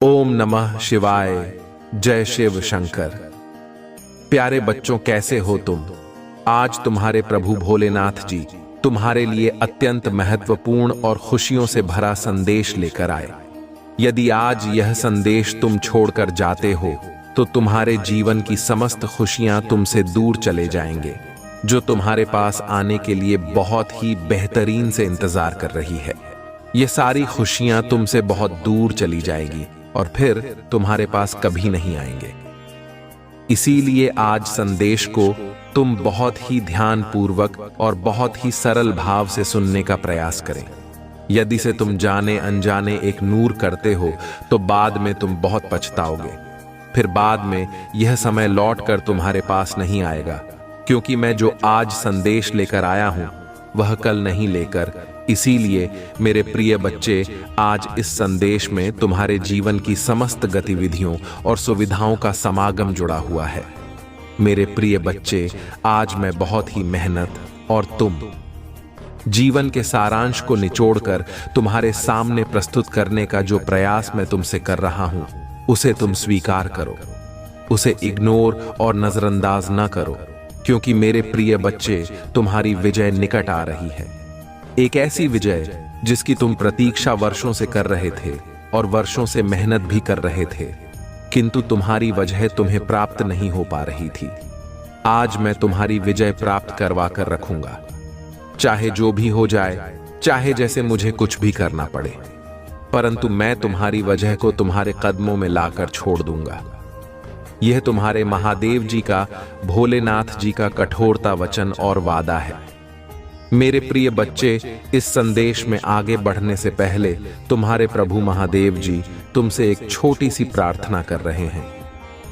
ओम नमः शिवाय। जय शिव शंकर। प्यारे बच्चों, कैसे हो तुम? आज तुम्हारे प्रभु भोलेनाथ जी तुम्हारे लिए अत्यंत महत्वपूर्ण और खुशियों से भरा संदेश लेकर आए। यदि आज यह संदेश तुम छोड़कर जाते हो तो तुम्हारे जीवन की समस्त खुशियां तुमसे दूर चले जाएंगे, जो तुम्हारे पास आने के लिए बहुत ही बेहतरीन से इंतजार कर रही है। ये सारी खुशियां तुमसे बहुत दूर चली जाएगी और फिर तुम्हारे पास कभी नहीं आएंगे। इसीलिए आज संदेश को तुम बहुत ही ध्यानपूर्वक और बहुत ही सरल भाव से सुनने का प्रयास करें। यदि से तुम जाने अनजाने एक नूर करते हो तो बाद में तुम बहुत पछताओगे। फिर बाद में यह समय लौट कर तुम्हारे पास नहीं आएगा, क्योंकि मैं जो आज संदेश लेकर आया हूं वह कल नहीं लेकर। इसीलिए मेरे प्रिय बच्चे, आज इस संदेश में तुम्हारे जीवन की समस्त गतिविधियों और सुविधाओं का समागम जुड़ा हुआ है। मेरे प्रिय बच्चे, आज मैं बहुत ही मेहनत और तुम जीवन के सारांश को निचोड़कर तुम्हारे सामने प्रस्तुत करने का जो प्रयास मैं तुमसे कर रहा हूं, उसे तुम स्वीकार करो, उसे इग्नोर और नजरअंदाज न करो, क्योंकि मेरे प्रिय बच्चे, तुम्हारी विजय निकट आ रही है। एक ऐसी विजय जिसकी तुम प्रतीक्षा वर्षों से कर रहे थे और वर्षों से मेहनत भी कर रहे थे, किंतु तुम्हारी वजह तुम्हें प्राप्त नहीं हो पा रही थी। आज मैं तुम्हारी विजय प्राप्त करवा कर रखूंगा, चाहे जो भी हो जाए, चाहे जैसे मुझे कुछ भी करना पड़े, परंतु मैं तुम्हारी वजह को तुम्हारे कदमों में लाकर छोड़ दूंगा। यह तुम्हारे महादेव जी का, भोलेनाथ जी का कठोरता वचन और वादा है। मेरे प्रिय बच्चे, इस संदेश में आगे बढ़ने से पहले तुम्हारे प्रभु महादेव जी तुमसे एक छोटी सी प्रार्थना कर रहे हैं।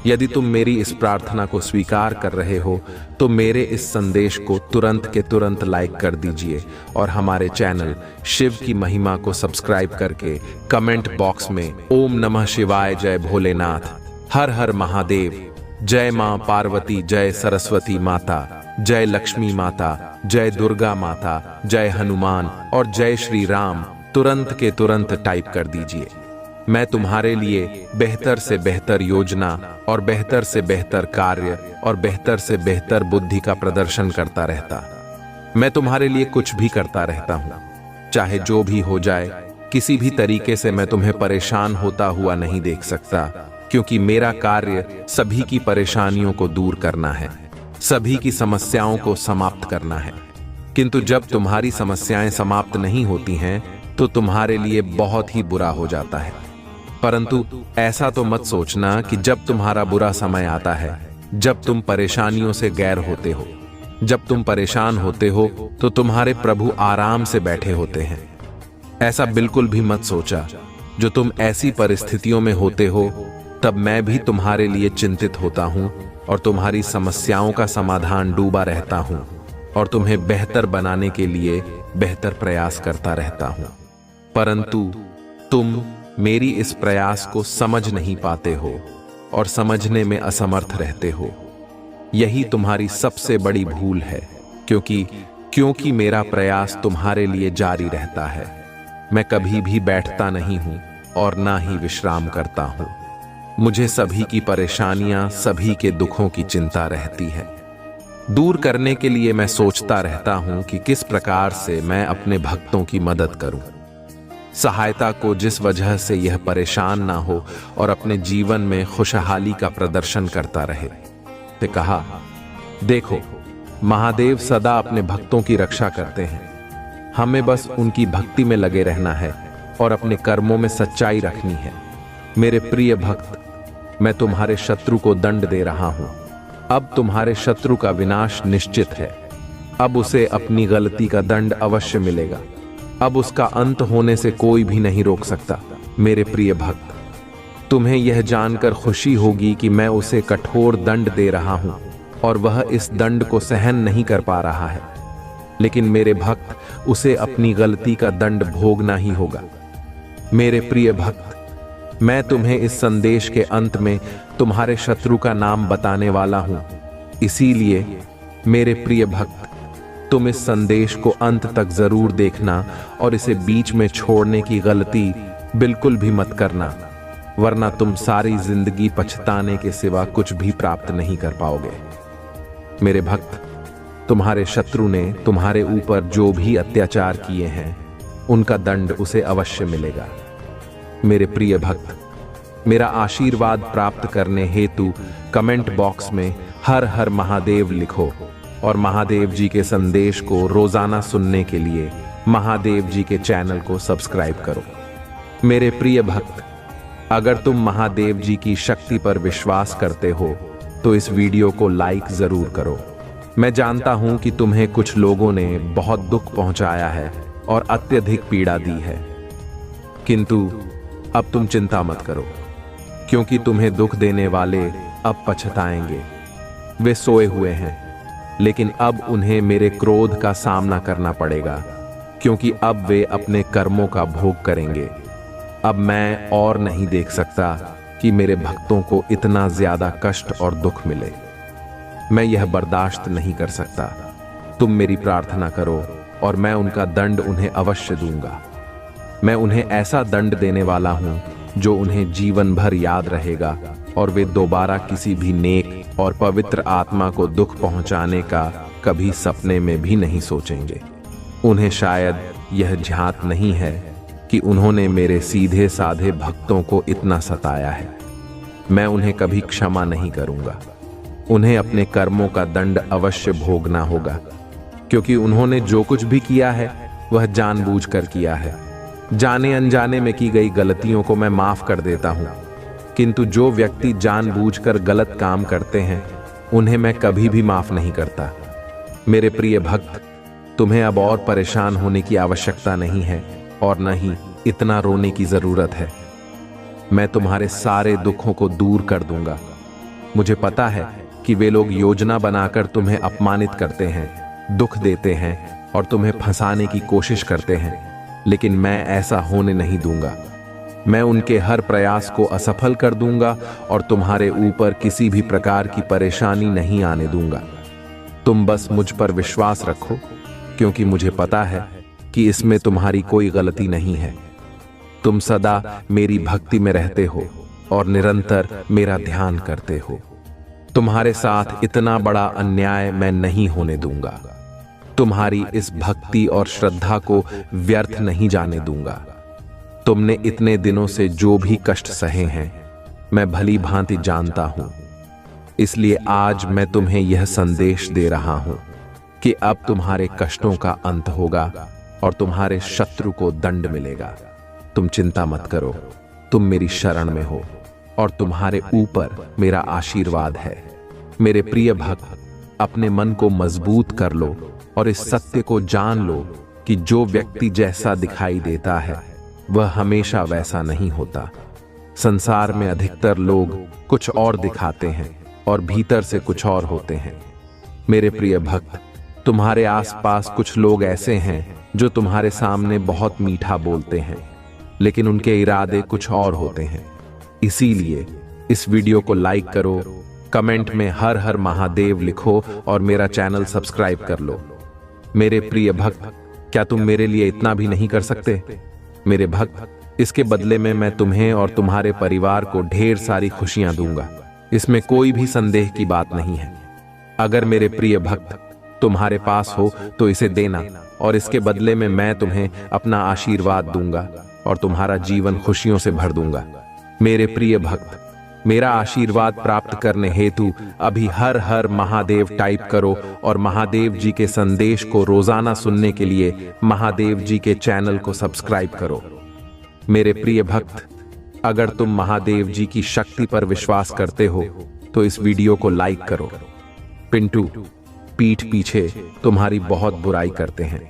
यदि तुम मेरी इस प्रार्थना को स्वीकार कर रहे हो तो मेरे इस संदेश को तुरंत के तुरंत लाइक कर दीजिए और हमारे चैनल शिव की महिमा को सब्सक्राइब करके कमेंट बॉक्स में ओम नमः शिवाय, जय भोलेनाथ, हर हर महादेव, जय मां पार्वती, जय सरस्वती माता, जय लक्ष्मी माता, जय दुर्गा माता, जय हनुमान और जय श्री राम तुरंत के तुरंत टाइप कर दीजिए। मैं तुम्हारे लिए बेहतर से बेहतर योजना और बेहतर से बेहतर कार्य और बेहतर से बेहतर बुद्धि का प्रदर्शन करता रहता। मैं तुम्हारे लिए कुछ भी करता रहता हूं, चाहे जो भी हो जाए। किसी भी तरीके से मैं तुम्हें परेशान होता हुआ नहीं देख सकता, क्योंकि मेरा कार्य सभी की परेशानियों को दूर करना है, सभी की समस्याओं को समाप्त करना है। किंतु जब तुम्हारी समस्याएं समाप्त नहीं होती हैं तो तुम्हारे लिए बहुत ही बुरा हो जाता है। परंतु ऐसा तो मत सोचना कि जब तुम्हारा बुरा समय आता है, जब तुम परेशानियों से गैर होते हो, जब तुम परेशान होते हो तो तुम्हारे प्रभु आराम से बैठे होते हैं। ऐसा बिल्कुल भी मत सोचा। जो तुम ऐसी परिस्थितियों में होते हो तब मैं भी तुम्हारे लिए चिंतित होता हूं और तुम्हारी समस्याओं का समाधान ढूंढता रहता हूं और तुम्हें बेहतर बनाने के लिए बेहतर प्रयास करता रहता हूं। परंतु तुम मेरी इस प्रयास को समझ नहीं पाते हो और समझने में असमर्थ रहते हो। यही तुम्हारी सबसे बड़ी भूल है, क्योंकि मेरा प्रयास तुम्हारे लिए जारी रहता है। मैं कभी भी बैठता नहीं हूं और ना ही विश्राम करता हूं। मुझे सभी की परेशानियां, सभी के दुखों की चिंता रहती है। दूर करने के लिए मैं सोचता रहता हूं कि किस प्रकार से मैं अपने भक्तों की मदद करूं, सहायता को, जिस वजह से यह परेशान ना हो और अपने जीवन में खुशहाली का प्रदर्शन करता रहे। ते कहा, देखो, महादेव सदा अपने भक्तों की रक्षा करते हैं। हमें बस उनकी भक्ति में लगे रहना है और अपने कर्मों में सच्चाई रखनी है। मेरे प्रिय भक्त, मैं तुम्हारे शत्रु को दंड दे रहा हूं। अब तुम्हारे शत्रु का विनाश निश्चित है। अब उसे अपनी गलती का दंड अवश्य मिलेगा। अब उसका अंत होने से कोई भी नहीं रोक सकता। मेरे प्रिय भक्त, तुम्हें यह जानकर खुशी होगी कि मैं उसे कठोर दंड दे रहा हूं और वह इस दंड को सहन नहीं कर पा रहा है। लेकिन मेरे भक्त, उसे अपनी गलती का दंड भोगना ही होगा। मेरे प्रिय भक्त, मैं तुम्हें इस संदेश के अंत में तुम्हारे शत्रु का नाम बताने वाला हूं। इसीलिए मेरे प्रिय भक्त, तुम इस संदेश को अंत तक जरूर देखना और इसे बीच में छोड़ने की गलती बिल्कुल भी मत करना। वरना तुम सारी जिंदगी पछताने के सिवा कुछ भी प्राप्त नहीं कर पाओगे। मेरे भक्त, तुम्हारे शत्रु ने तुम्हारे ऊपर जो भी अत्याचार किए हैं उनका दंड उसे अवश्य मिलेगा। मेरे प्रिय भक्त, मेरा आशीर्वाद प्राप्त करने हेतु कमेंट बॉक्स में हर हर महादेव लिखो और महादेव जी के संदेश को रोजाना सुनने के लिए महादेव जी के चैनल को सब्सक्राइब करो। मेरे प्रिय भक्त, अगर तुम महादेव जी की शक्ति पर विश्वास करते हो तो इस वीडियो को लाइक जरूर करो। मैं जानता हूं कि तुम्हें कुछ लोगों ने बहुत दुख पहुंचाया है और अत्यधिक पीड़ा दी है, किंतु अब तुम चिंता मत करो, क्योंकि तुम्हें दुख देने वाले अब पछताएंगे। वे सोए हुए हैं, लेकिन अब उन्हें मेरे क्रोध का सामना करना पड़ेगा, क्योंकि अब वे अपने कर्मों का भोग करेंगे। अब मैं और नहीं देख सकता कि मेरे भक्तों को इतना ज्यादा कष्ट और दुख मिले। मैं यह बर्दाश्त नहीं कर सकता। तुम मेरी प्रार्थना करो और मैं उनका दंड उन्हें अवश्य दूंगा। मैं उन्हें ऐसा दंड देने वाला हूं जो उन्हें जीवन भर याद रहेगा और वे दोबारा किसी भी नेक और पवित्र आत्मा को दुख पहुंचाने का कभी सपने में भी नहीं सोचेंगे। उन्हें शायद यह ध्यात नहीं है कि उन्होंने मेरे सीधे साधे भक्तों को इतना सताया है। मैं उन्हें कभी क्षमा नहीं करूंगा। उन्हें अपने कर्मों का दंड अवश्य भोगना होगा, क्योंकि उन्होंने जो कुछ भी किया है वह जानबूझकर किया है। जाने अनजाने में की गई गलतियों को मैं माफ कर देता हूं, किंतु जो व्यक्ति जानबूझकर गलत काम करते हैं उन्हें मैं कभी भी माफ नहीं करता। मेरे प्रिय भक्त, तुम्हें अब और परेशान होने की आवश्यकता नहीं है और न ही इतना रोने की जरूरत है। मैं तुम्हारे सारे दुखों को दूर कर दूंगा। मुझे पता है कि वे लोग योजना बनाकर तुम्हें अपमानित करते हैं, दुख देते हैं और तुम्हें फंसाने की कोशिश करते हैं, लेकिन मैं ऐसा होने नहीं दूंगा। मैं उनके हर प्रयास को असफल कर दूंगा और तुम्हारे ऊपर किसी भी प्रकार की परेशानी नहीं आने दूंगा। तुम बस मुझ पर विश्वास रखो, क्योंकि मुझे पता है कि इसमें तुम्हारी कोई गलती नहीं है। तुम सदा मेरी भक्ति में रहते हो और निरंतर मेरा ध्यान करते हो। तुम्हारे साथ इतना बड़ा अन्याय मैं नहीं होने दूंगा। तुम्हारी इस भक्ति और श्रद्धा को व्यर्थ नहीं जाने दूंगा। तुमने इतने दिनों से जो भी कष्ट सहे हैं मैं भली भांति जानता हूं, इसलिए आज मैं तुम्हें यह संदेश दे रहा हूं कि अब तुम्हारे कष्टों का अंत होगा और तुम्हारे शत्रु को दंड मिलेगा। तुम चिंता मत करो, तुम मेरी शरण में हो और तुम्हारे ऊपर मेरा आशीर्वाद है। मेरे प्रिय भक्त, अपने मन को मजबूत कर लो और इस सत्य को जान लो कि जो व्यक्ति जैसा दिखाई देता है वह हमेशा वैसा नहीं होता। संसार में अधिकतर लोग कुछ और दिखाते हैं और भीतर से कुछ और होते हैं। मेरे प्रिय भक्त, तुम्हारे आसपास कुछ लोग ऐसे हैं जो तुम्हारे सामने बहुत मीठा बोलते हैं, लेकिन उनके इरादे कुछ और होते हैं। इसीलिए इस वीडियो को लाइक करो, कमेंट में हर हर महादेव लिखो और मेरा चैनल सब्सक्राइब कर लो। मेरे प्रिय भक्त, क्या तुम मेरे लिए इतना भी नहीं कर सकते? मेरे भक्त, इसके बदले में मैं तुम्हें और तुम्हारे परिवार को ढेर सारी खुशियां दूंगा। इसमें कोई भी संदेह की बात नहीं है। अगर मेरे प्रिय भक्त तुम्हारे पास हो तो इसे देना और इसके बदले में मैं तुम्हें अपना आशीर्वाद दूंगा और तुम्हारा जीवन खुशियों से भर दूंगा। मेरे प्रिय भक्त, मेरा आशीर्वाद प्राप्त करने हेतु अभी हर हर महादेव टाइप करो और महादेव जी के संदेश को रोजाना सुनने के लिए महादेव जी के चैनल को सब्सक्राइब करो। मेरे प्रिय भक्त, अगर तुम महादेव जी की शक्ति पर विश्वास करते हो तो इस वीडियो को लाइक करो। पिंटू पीठ पीछे तुम्हारी बहुत बुराई करते हैं।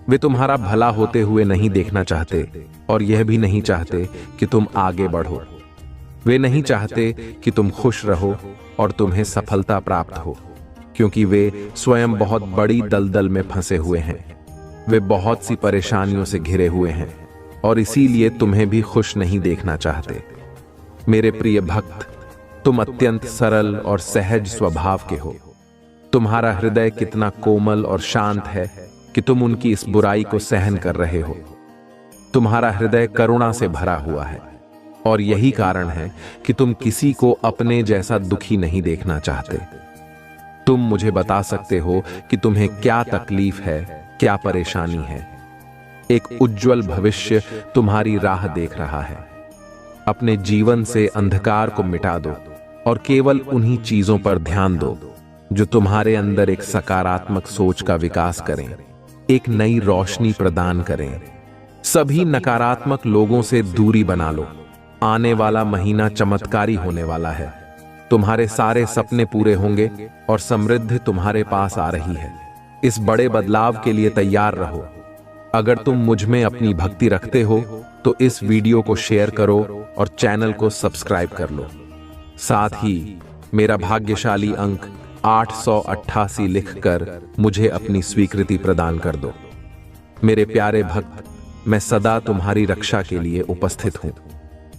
वे तुम्हारा भला होते हुए नहीं देखना चाहते और यह भी नहीं चाहते कि तुम आगे बढ़ो। वे नहीं चाहते कि तुम खुश रहो और तुम्हें सफलता प्राप्त हो, क्योंकि वे स्वयं बहुत बड़ी दलदल में फंसे हुए हैं। वे बहुत सी परेशानियों से घिरे हुए हैं और इसीलिए तुम्हें भी खुश नहीं देखना चाहते। मेरे प्रिय भक्त, तुम अत्यंत सरल और सहज स्वभाव के हो। तुम्हारा हृदय कितना कोमल और शांत है कि तुम उनकी इस बुराई को सहन कर रहे हो। तुम्हारा हृदय करुणा से भरा हुआ है। और यही कारण है कि तुम किसी को अपने जैसा दुखी नहीं देखना चाहते। तुम मुझे बता सकते हो कि तुम्हें क्या तकलीफ है, क्या परेशानी है। एक उज्जवल भविष्य तुम्हारी राह देख रहा है। अपने जीवन से अंधकार को मिटा दो और केवल उन्हीं चीजों पर ध्यान दो जो तुम्हारे अंदर एक सकारात्मक सोच का विकास करें, एक नई रोशनी प्रदान करें। सभी नकारात्मक लोगों से दूरी बना लो। आने वाला महीना चमत्कारी होने वाला है। तुम्हारे सारे सपने पूरे होंगे और समृद्धि तुम्हारे पास आ रही है। इस बड़े बदलाव के लिए तैयार रहो। अगर तुम मुझ में अपनी भक्ति रखते हो तो इस वीडियो को शेयर करो और चैनल को सब्सक्राइब कर लो। साथ ही मेरा भाग्यशाली अंक 888 लिखकर मुझे अपनी स्वीकृति प्रदान कर दो। मेरे प्यारे भक्त, मैं सदा तुम्हारी रक्षा के लिए उपस्थित हूं।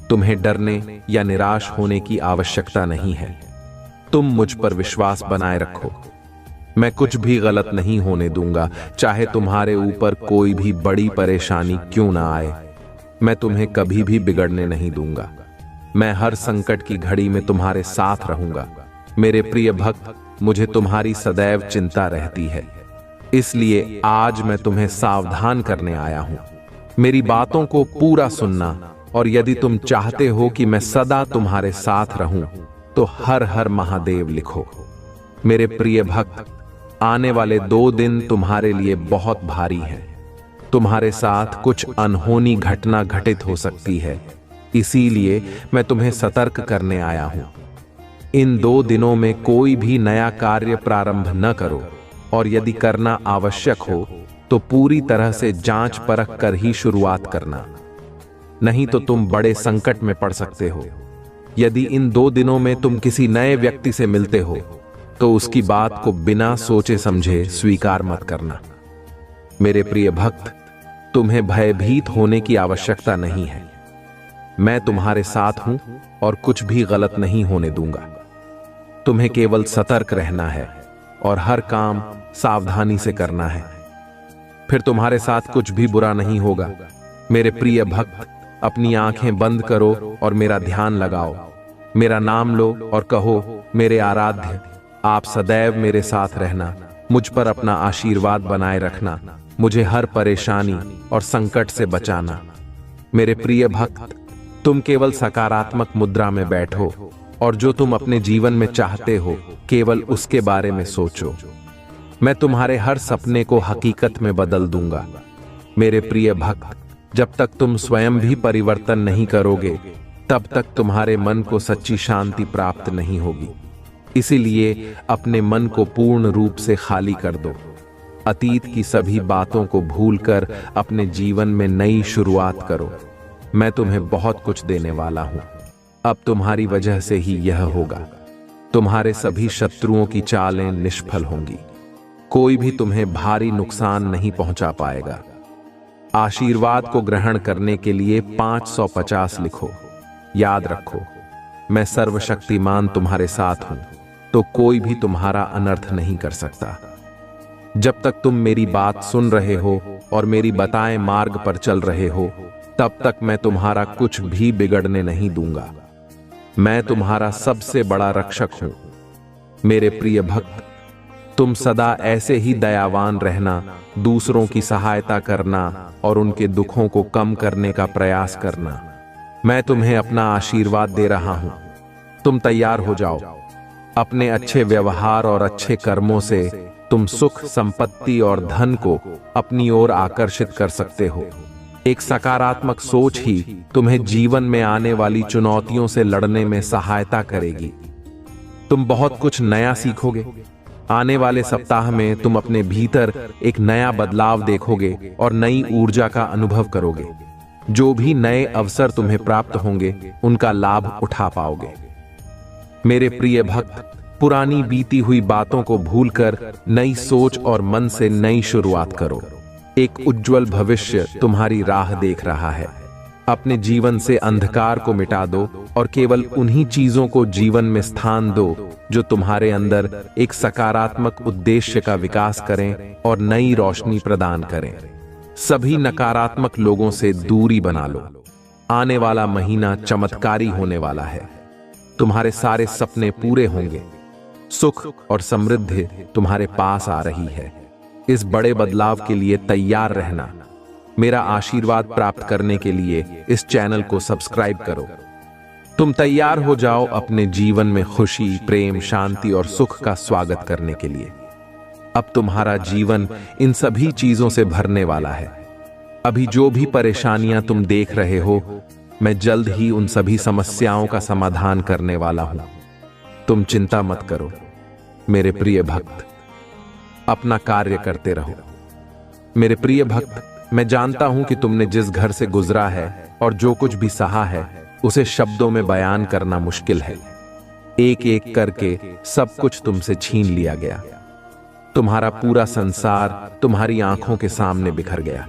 तुम्हें डरने या निराश होने की आवश्यकता नहीं है। तुम मुझ पर विश्वास बनाए रखो। मैं कुछ भी गलत नहीं होने दूंगा, चाहे तुम्हारे ऊपर कोई भी बड़ी परेशानी क्यों ना आए। मैं तुम्हें कभी भी बिगड़ने नहीं दूंगा। मैं हर संकट की घड़ी में तुम्हारे साथ रहूंगा। मेरे प्रिय भक्त, मुझे तुम्हारी सदैव चिंता रहती है, इसलिए आज मैं तुम्हें सावधान करने आया हूं। मेरी बातों को पूरा सुनना, और यदि तुम चाहते हो कि मैं सदा तुम्हारे साथ रहूं तो हर हर महादेव लिखो। मेरे प्रिय भक्त, आने वाले 2 दिन तुम्हारे लिए बहुत भारी हैं। तुम्हारे साथ कुछ अनहोनी घटना घटित हो सकती है, इसीलिए मैं तुम्हें सतर्क करने आया हूं। इन 2 दिनों में कोई भी नया कार्य प्रारंभ न करो, और यदि करना आवश्यक हो तो पूरी तरह से जांच परख कर ही शुरुआत करना, नहीं तो तुम बड़े संकट में पड़ सकते हो। यदि इन 2 दिनों में तुम किसी नए व्यक्ति से मिलते हो तो उसकी बात को बिना सोचे समझे स्वीकार मत करना। मेरे प्रिय भक्त, तुम्हें भयभीत होने की आवश्यकता नहीं है। मैं तुम्हारे साथ हूं और कुछ भी गलत नहीं होने दूंगा। तुम्हें केवल सतर्क रहना है और हर काम सावधानी से करना है, फिर तुम्हारे साथ कुछ भी बुरा नहीं होगा। मेरे प्रिय भक्त, अपनी आंखें बंद करो और मेरा ध्यान लगाओ। मेरा नाम लो और कहो, मेरे आराध्य, आप सदैव मेरे साथ रहना, मुझ पर अपना आशीर्वाद बनाए रखना, मुझे हर परेशानी और संकट से बचाना। मेरे प्रिय भक्त, तुम केवल सकारात्मक मुद्रा में बैठो और जो तुम अपने जीवन में चाहते हो केवल उसके बारे में सोचो। मैं तुम्हारे हर सपने को हकीकत में बदल दूंगा। मेरे प्रिय भक्त, जब तक तुम स्वयं भी परिवर्तन नहीं करोगे तब तक तुम्हारे मन को सच्ची शांति प्राप्त नहीं होगी। इसीलिए अपने मन को पूर्ण रूप से खाली कर दो। अतीत की सभी बातों को भूलकर अपने जीवन में नई शुरुआत करो। मैं तुम्हें बहुत कुछ देने वाला हूं। अब तुम्हारी वजह से ही यह होगा। तुम्हारे सभी शत्रुओं की चालें निष्फल होंगी। कोई भी तुम्हें भारी नुकसान नहीं पहुंचा पाएगा। आशीर्वाद को ग्रहण करने के लिए 550 लिखो। याद रखो, मैं सर्वशक्तिमान तुम्हारे साथ हूं, तो कोई भी तुम्हारा अनर्थ नहीं कर सकता। जब तक तुम मेरी बात सुन रहे हो और मेरी बताए मार्ग पर चल रहे हो, तब तक मैं तुम्हारा कुछ भी बिगड़ने नहीं दूंगा। मैं तुम्हारा सबसे बड़ा रक्षक हूं। मेरे प्रिय भक्त, तुम सदा ऐसे ही दयावान रहना, दूसरों की सहायता करना और उनके दुखों को कम करने का प्रयास करना। मैं तुम्हें अपना आशीर्वाद दे रहा हूं। तुम तैयार हो जाओ। अपने अच्छे व्यवहार और अच्छे कर्मों से तुम सुख, संपत्ति और धन को अपनी ओर आकर्षित कर सकते हो। एक सकारात्मक सोच ही तुम्हें जीवन में आने वाली चुनौतियों से लड़ने में सहायता करेगी। तुम बहुत कुछ नया सीखोगे। आने वाले सप्ताह में तुम अपने भीतर एक नया बदलाव देखोगे और नई ऊर्जा का अनुभव करोगे। जो भी नए अवसर तुम्हें प्राप्त होंगे उनका लाभ उठा पाओगे। मेरे प्रिय भक्त, पुरानी बीती हुई बातों को भूलकर नई सोच और मन से नई शुरुआत करो। एक उज्जवल भविष्य तुम्हारी राह देख रहा है। अपने जीवन से अंधकार को मिटा दो और केवल उन्हीं चीजों को जीवन में स्थान दो जो तुम्हारे अंदर एक सकारात्मक उद्देश्य का विकास करें और नई रोशनी प्रदान करें। सभी नकारात्मक लोगों से दूरी बना लो। आने वाला महीना चमत्कारी होने वाला है। तुम्हारे सारे सपने पूरे होंगे। सुख और समृद्धि तुम्हारे पास आ रही है। इस बड़े बदलाव के लिए तैयार रहना। मेरा आशीर्वाद प्राप्त करने के लिए इस चैनल को सब्सक्राइब करो। तुम तैयार हो जाओ अपने जीवन में खुशी, प्रेम, शांति और सुख का स्वागत करने के लिए। अब तुम्हारा जीवन इन सभी चीजों से भरने वाला है। अभी जो भी परेशानियां तुम देख रहे हो, मैं जल्द ही उन सभी समस्याओं का समाधान करने वाला हूं। तुम चिंता मत करो मेरे प्रिय भक्त, अपना कार्य करते रहो। मेरे प्रिय भक्त, मैं जानता हूं कि तुमने जिस घर से गुजरा है और जो कुछ भी सहा है, उसे शब्दों में बयान करना मुश्किल है। एक एक करके सब कुछ तुमसे छीन लिया गया। तुम्हारा पूरा संसार तुम्हारी आंखों के सामने बिखर गया।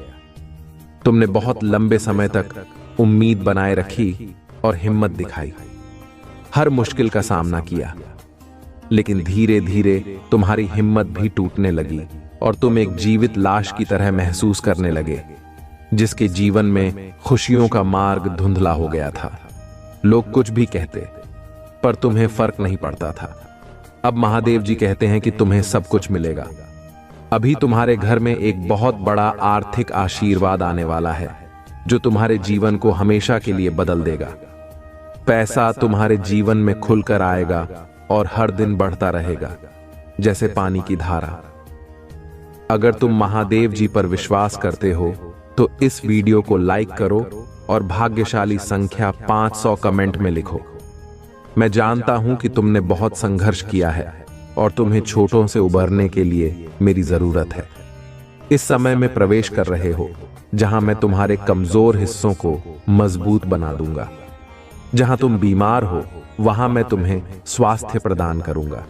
तुमने बहुत लंबे समय तक उम्मीद बनाए रखी और हिम्मत दिखाई, हर मुश्किल का सामना किया, लेकिन धीरे धीरे तुम्हारी हिम्मत भी टूटने लगी और तुम एक जीवित लाश की तरह महसूस करने लगे, जिसके जीवन में खुशियों का मार्ग धुंधला हो गया था। लोग कुछ भी कहते, पर तुम्हें फर्क नहीं पड़ता था। अब महादेव जी कहते हैं कि तुम्हें सब कुछ मिलेगा। अभी तुम्हारे घर में एक बहुत बड़ा आर्थिक आशीर्वाद आने वाला है, जो तुम्हारे जीवन को हमेशा के लिए बदल देगा। पैसा तुम्हारे जीवन में खुलकर आएगा और हर दिन बढ़ता रहेगा, जैसे पानी की धारा। अगर तुम महादेव जी पर विश्वास करते हो तो इस वीडियो को लाइक करो और भाग्यशाली संख्या 500 कमेंट में लिखो। मैं जानता हूं कि तुमने बहुत संघर्ष किया है और तुम्हें छोटों से उबरने के लिए मेरी जरूरत है। इस समय में प्रवेश कर रहे हो जहां मैं तुम्हारे कमजोर हिस्सों को मजबूत बना दूंगा। जहां तुम बीमार हो, वहां मैं तुम्हें स्वास्थ्य प्रदान करूंगा।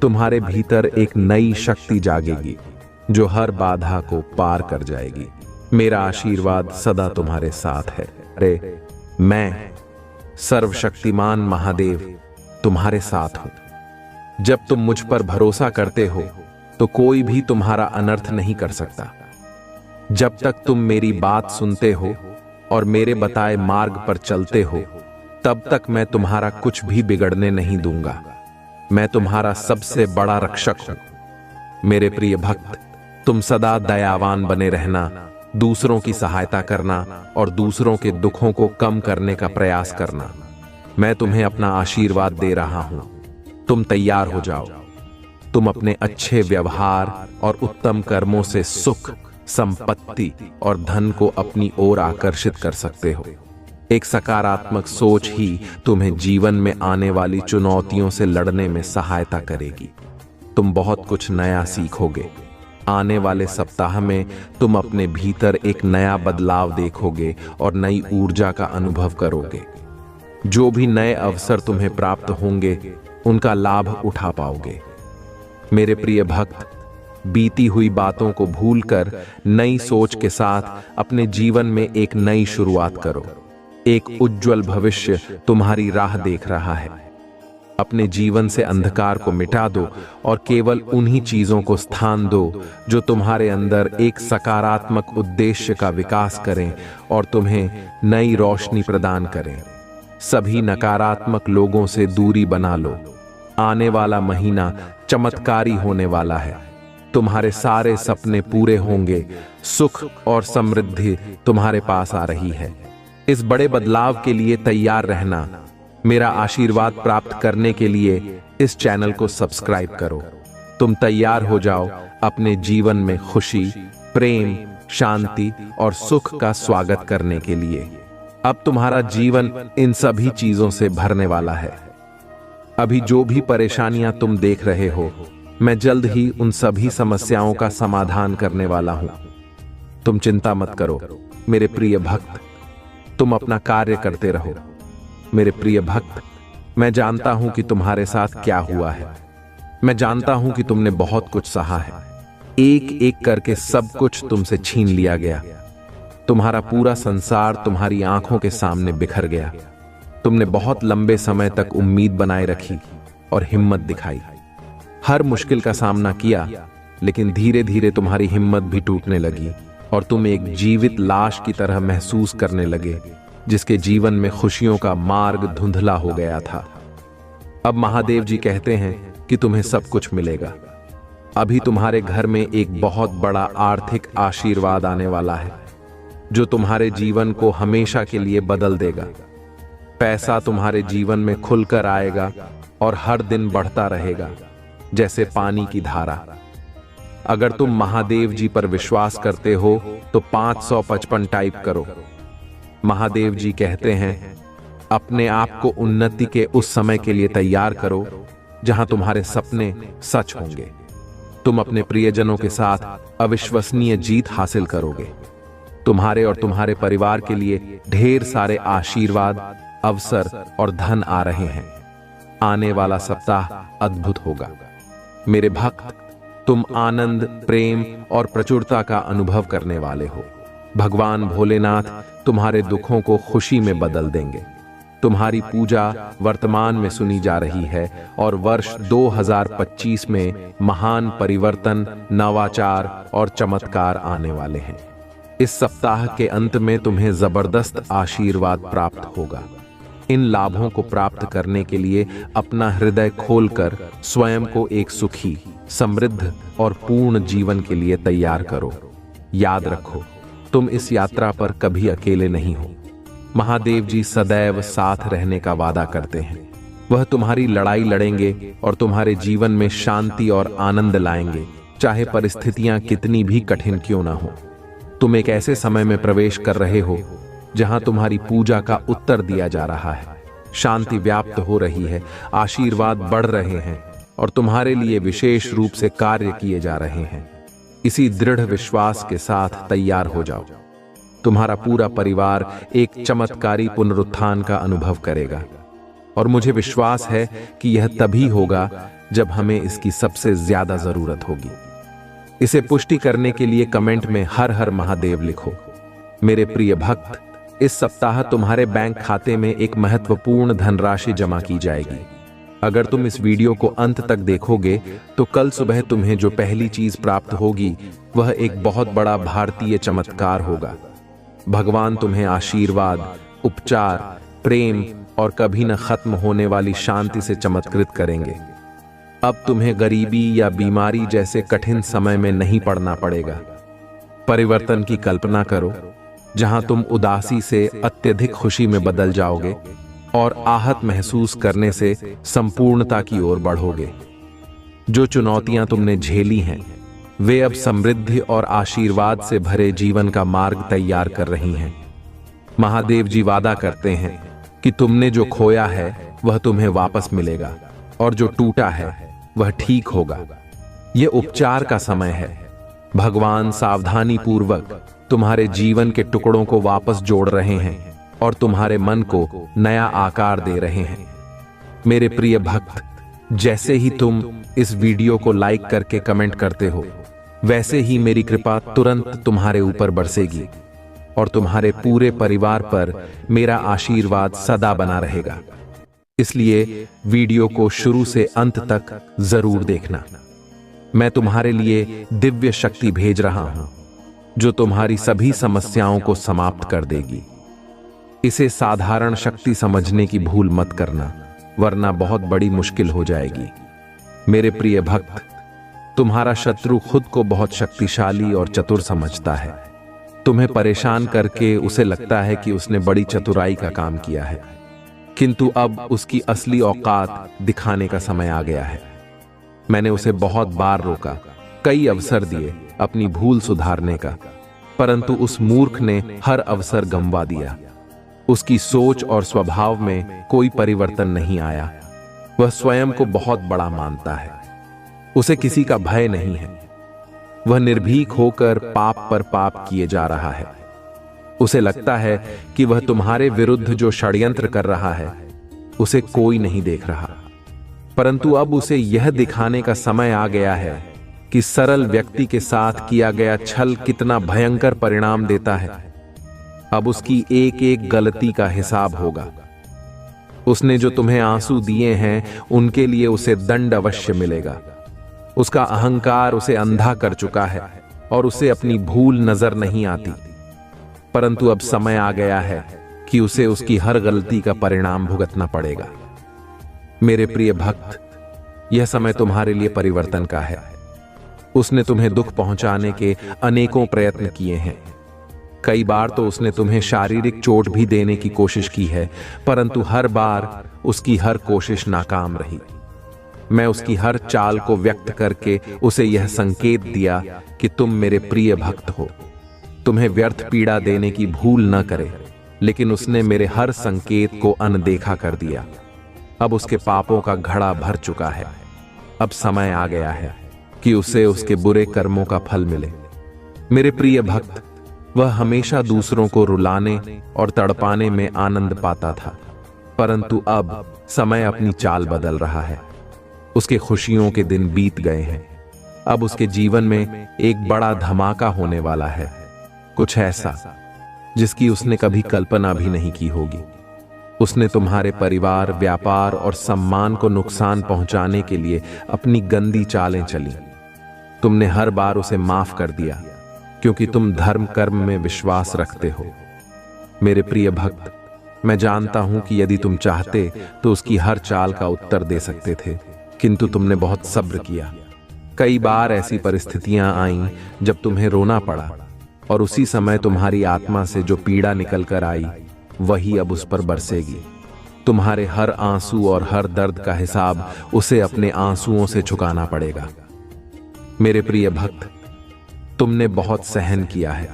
तुम्हारे भीतर एक नई शक्ति जागेगी जो हर बाधा को पार कर जाएगी। मेरा आशीर्वाद सदा तुम्हारे साथ है। अरे, मैं सर्वशक्तिमान महादेव तुम्हारे साथ हूं। जब तुम मुझ पर भरोसा करते हो तो कोई भी तुम्हारा अनर्थ नहीं कर सकता। जब तक तुम मेरी बात सुनते हो और मेरे बताए मार्ग पर चलते हो, तब तक मैं तुम्हारा कुछ भी बिगड़ने नहीं दूंगा। मैं तुम्हारा सबसे बड़ा रक्षक हूं। मेरे प्रिय भक्त, तुम सदा दयावान बने रहना, दूसरों की सहायता करना और दूसरों के दुखों को कम करने का प्रयास करना। मैं तुम्हें अपना आशीर्वाद दे रहा हूं। तुम तैयार हो जाओ। तुम अपने अच्छे व्यवहार और उत्तम कर्मों से सुख, संपत्ति और धन को अपनी ओर आकर्षित कर सकते हो। एक सकारात्मक सोच ही तुम्हें जीवन में आने वाली चुनौतियों से लड़ने में सहायता करेगी। तुम बहुत कुछ नया सीखोगे। आने वाले सप्ताह में तुम अपने भीतर एक नया बदलाव देखोगे और नई ऊर्जा का अनुभव करोगे। जो भी नए अवसर तुम्हें प्राप्त होंगे, उनका लाभ उठा पाओगे। मेरे प्रिय भक्त, बीती हुई बातों को भूलकर नई सोच के साथ अपने जीवन में एक नई शुरुआत करो। एक उज्जवल भविष्य तुम्हारी राह देख रहा है। अपने जीवन से अंधकार को मिटा दो और केवल उन्हीं चीजों को स्थान दो जो तुम्हारे अंदर एक सकारात्मक उद्देश्य का विकास करें और तुम्हें नई रोशनी प्रदान करें। सभी नकारात्मक लोगों से दूरी बना लो। आने वाला महीना चमत्कारी होने वाला है। तुम्हारे सारे सपने पूरे होंगे। सुख और समृद्धि तुम्हारे पास आ रही है। इस बड़े बदलाव के लिए तैयार रहना। मेरा आशीर्वाद प्राप्त करने के लिए इस चैनल को सब्सक्राइब करो। तुम तैयार हो जाओ अपने जीवन में खुशी, प्रेम, शांति और सुख का स्वागत करने के लिए। अब तुम्हारा जीवन इन सभी चीजों से भरने वाला है। अभी जो भी परेशानियां तुम देख रहे हो, मैं जल्द ही उन सभी समस्याओं का समाधान करने वाला हूं। तुम चिंता मत करो मेरे प्रिय भक्त, तुम अपना कार्य करते रहो। मेरे प्रिय भक्त, मैं जानता हूं कि तुम्हारे साथ क्या हुआ है। मैं जानता हूं कि तुमने बहुत कुछ सहा है। एक एक करके सब कुछ तुमसे छीन लिया गया। तुम्हारा पूरा संसार तुम्हारी आंखों के सामने बिखर गया। तुमने बहुत लंबे समय तक उम्मीद बनाए रखी और हिम्मत दिखाई, हर मुश्किल का सामना किया, लेकिन धीरे धीरे तुम्हारी हिम्मत भी टूटने लगी और तुम एक जीवित लाश की तरह महसूस करने लगे, जिसके जीवन में खुशियों का मार्ग धुंधला हो गया था। अब महादेव जी कहते हैं कि तुम्हें सब कुछ मिलेगा। अभी तुम्हारे घर में एक बहुत बड़ा आर्थिक आशीर्वाद आने वाला है, जो तुम्हारे जीवन को हमेशा के लिए बदल देगा। पैसा तुम्हारे जीवन में खुलकर आएगा और हर दिन बढ़ता रहेगा, जैसे पानी की धारा। अगर तुम महादेव जी पर विश्वास करते हो तो 555 टाइप करो। महादेव जी कहते हैं, अपने आप को उन्नति के उस समय के लिए तैयार करो जहां तुम्हारे सपने सच होंगे। तुम अपने प्रियजनों के साथ अविश्वसनीय जीत हासिल करोगे। तुम्हारे और तुम्हारे परिवार के लिए ढेर सारे आशीर्वाद, अवसर और धन आ रहे हैं। आने वाला सप्ताह अद्भुत होगा। मेरे भक्त, तुम आनंद, प्रेम और प्रचुरता का अनुभव करने वाले हो। भगवान भोलेनाथ तुम्हारे दुखों को खुशी में बदल देंगे। तुम्हारी पूजा वर्तमान में सुनी जा रही है और वर्ष 2025 में महान परिवर्तन, नवाचार और चमत्कार आने वाले हैं। इस सप्ताह के अंत में तुम्हें जबरदस्त आशीर्वाद प्राप्त होगा। इन लाभों को प्राप्त करने के लिए अपना हृदय खोलकर स्वयं को एक सुखी, समृद्ध और पूर्ण जीवन के लिए तैयार करो। याद रखो, तुम इस यात्रा पर कभी अकेले नहीं हो। महादेव जी सदैव साथ रहने का वादा करते हैं। वह तुम्हारी लड़ाई लड़ेंगे और तुम्हारे जीवन में शांति और आनंद लाएंगे, चाहे परिस्थितियां कितनी भी कठिन क्यों ना हो। तुम एक ऐसे समय में प्रवेश कर रहे हो जहां तुम्हारी पूजा का उत्तर दिया जा रहा है। शांति व्याप्त हो रही है, आशीर्वाद बढ़ रहे हैं और तुम्हारे लिए विशेष रूप से कार्य किए जा रहे हैं। इसी दृढ़ विश्वास के साथ तैयार हो जाओ। तुम्हारा पूरा परिवार एक चमत्कारी पुनरुत्थान का अनुभव करेगा और मुझे विश्वास है कि यह तभी होगा जब हमें इसकी सबसे ज्यादा जरूरत होगी। इसे पुष्टि करने के लिए कमेंट में हर हर महादेव लिखो। मेरे प्रिय भक्त, इस सप्ताह तुम्हारे बैंक खाते में एक महत्वपूर्ण धनराशि जमा की जाएगी। अगर तुम इस वीडियो को अंत तक देखोगे तो कल सुबह तुम्हें जो पहली चीज प्राप्त होगी वह एक बहुत बड़ा भारतीय चमत्कार होगा। भगवान तुम्हें आशीर्वाद, उपचार, प्रेम और कभी न खत्म होने वाली शांति से चमत्कृत करेंगे। अब तुम्हें गरीबी या बीमारी जैसे कठिन समय में नहीं पड़ना पड़ेगा। परिवर्तन की कल्पना करो, जहां तुम उदासी से अत्यधिक खुशी में बदल जाओगे और आहत महसूस करने से संपूर्णता की ओर बढ़ोगे। जो चुनौतियां तुमने झेली हैं, वे अब समृद्धि और आशीर्वाद से भरे जीवन का मार्ग तैयार कर रही हैं। महादेव जी वादा करते हैं कि तुमने जो खोया है वह तुम्हें वापस मिलेगा और जो टूटा है वह ठीक होगा। यह उपचार का समय है। भगवान सावधानी पूर्वक तुम्हारे जीवन के टुकड़ों को वापस जोड़ रहे हैं और तुम्हारे मन को नया आकार दे रहे हैं। मेरे प्रिय भक्त, जैसे ही तुम इस वीडियो को लाइक करके कमेंट करते हो, वैसे ही मेरी कृपा तुरंत तुम्हारे ऊपर बरसेगी और तुम्हारे पूरे परिवार पर मेरा आशीर्वाद सदा बना रहेगा। इसलिए वीडियो को शुरू से अंत तक जरूर देखना। मैं तुम्हारे लिए दिव्य शक्ति भेज रहा हूं, जो तुम्हारी सभी समस्याओं को समाप्त कर देगी। इसे साधारण शक्ति समझने की भूल मत करना, वरना बहुत बड़ी मुश्किल हो जाएगी। मेरे प्रिय भक्त, तुम्हारा शत्रु खुद को बहुत शक्तिशाली और चतुर समझता है। तुम्हें परेशान करके उसे लगता है कि उसने बड़ी चतुराई का काम किया है, किंतु अब उसकी असली औकात दिखाने का समय आ गया है। मैंने उसे बहुत बार रोका, कई अवसर दिए अपनी भूल सुधारने का, परंतु उस मूर्ख ने हर अवसर गंवा दिया। उसकी सोच और स्वभाव में कोई परिवर्तन नहीं आया। वह स्वयं को बहुत बड़ा मानता है। उसे किसी का भय नहीं है। वह निर्भीक होकर पाप पर पाप किए जा रहा है। उसे लगता है कि वह तुम्हारे विरुद्ध जो षड्यंत्र कर रहा है उसे कोई नहीं देख रहा, परंतु अब उसे यह दिखाने का समय आ गया है कि सरल व्यक्ति के साथ किया गया छल कितना भयंकर परिणाम देता है। अब उसकी एक एक गलती का हिसाब होगा। उसने जो तुम्हें आंसू दिए हैं उनके लिए उसे दंड अवश्य मिलेगा। उसका अहंकार उसे अंधा कर चुका है और उसे अपनी भूल नजर नहीं आती, परंतु अब समय आ गया है कि उसे उसकी हर गलती का परिणाम भुगतना पड़ेगा। मेरे प्रिय भक्त, यह समय तुम्हारे लिए परिवर्तन का है। उसने तुम्हें दुख पहुंचाने के अनेकों प्रयत्न किए हैं। कई बार तो उसने तुम्हें शारीरिक चोट भी देने की कोशिश की है, परंतु हर बार उसकी हर कोशिश नाकाम रही। मैं उसकी हर चाल को व्यक्त करके उसे यह संकेत दिया कि तुम मेरे प्रिय भक्त हो, तुम्हें व्यर्थ पीड़ा देने की भूल न करे, लेकिन उसने मेरे हर संकेत को अनदेखा कर दिया। अब उसके पापों का घड़ा भर चुका है। अब समय आ गया है कि उसे उसके बुरे कर्मों का फल मिले। मेरे प्रिय भक्त, वह हमेशा दूसरों को रुलाने और तड़पाने में आनंद पाता था, परंतु अब समय अपनी चाल बदल रहा है। उसके खुशियों के दिन बीत गए हैं। अब उसके जीवन में एक बड़ा धमाका होने वाला है, कुछ ऐसा जिसकी उसने कभी कल्पना भी नहीं की होगी। उसने तुम्हारे परिवार, व्यापार और सम्मान को नुकसान पहुंचाने के लिए अपनी गंदी चालें चली। तुमने हर बार उसे माफ कर दिया, क्योंकि तुम धर्म कर्म में विश्वास रखते हो। मेरे प्रिय भक्त, मैं जानता हूं कि यदि तुम चाहते तो उसकी हर चाल का उत्तर दे सकते थे, किंतु तुमने बहुत सब्र किया। कई बार ऐसी परिस्थितियां आईं जब तुम्हें रोना पड़ा, और उसी समय तुम्हारी आत्मा से जो पीड़ा निकल कर आई वही अब उस पर बरसेगी। तुम्हारे हर आंसू और हर दर्द का हिसाब उसे अपने आंसुओं से चुकाना पड़ेगा। मेरे प्रिय भक्त, तुमने बहुत सहन किया है,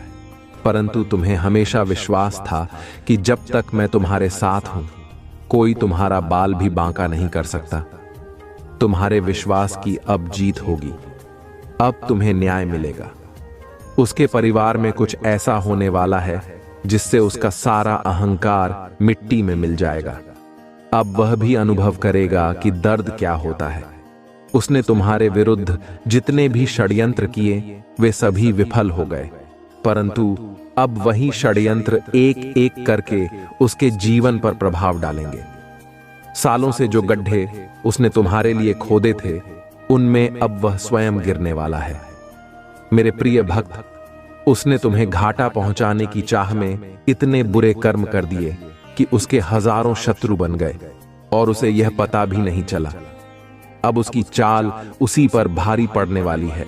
परंतु तुम्हें हमेशा विश्वास था कि जब तक मैं तुम्हारे साथ हूं, कोई तुम्हारा बाल भी बांका नहीं कर सकता। तुम्हारे विश्वास की अब जीत होगी। अब तुम्हें न्याय मिलेगा। उसके परिवार में कुछ ऐसा होने वाला है जिससे उसका सारा अहंकार मिट्टी में मिल जाएगा। अब वह भी अनुभव करेगा कि दर्द क्या होता है। उसने तुम्हारे विरुद्ध जितने भी षड्यंत्र किए वे सभी विफल हो गए, परंतु अब वही षड्यंत्र एक एक करके उसके जीवन पर प्रभाव डालेंगे। सालों से जो गड्ढे उसने तुम्हारे लिए खोदे थे, उनमें अब वह स्वयं गिरने वाला है। मेरे प्रिय भक्त, उसने तुम्हें घाटा पहुंचाने की चाह में इतने बुरे कर्म कर दिए कि उसके हजारों शत्रु बन गए और उसे यह पता भी नहीं चला। अब उसकी चाल उसी पर भारी पड़ने वाली है।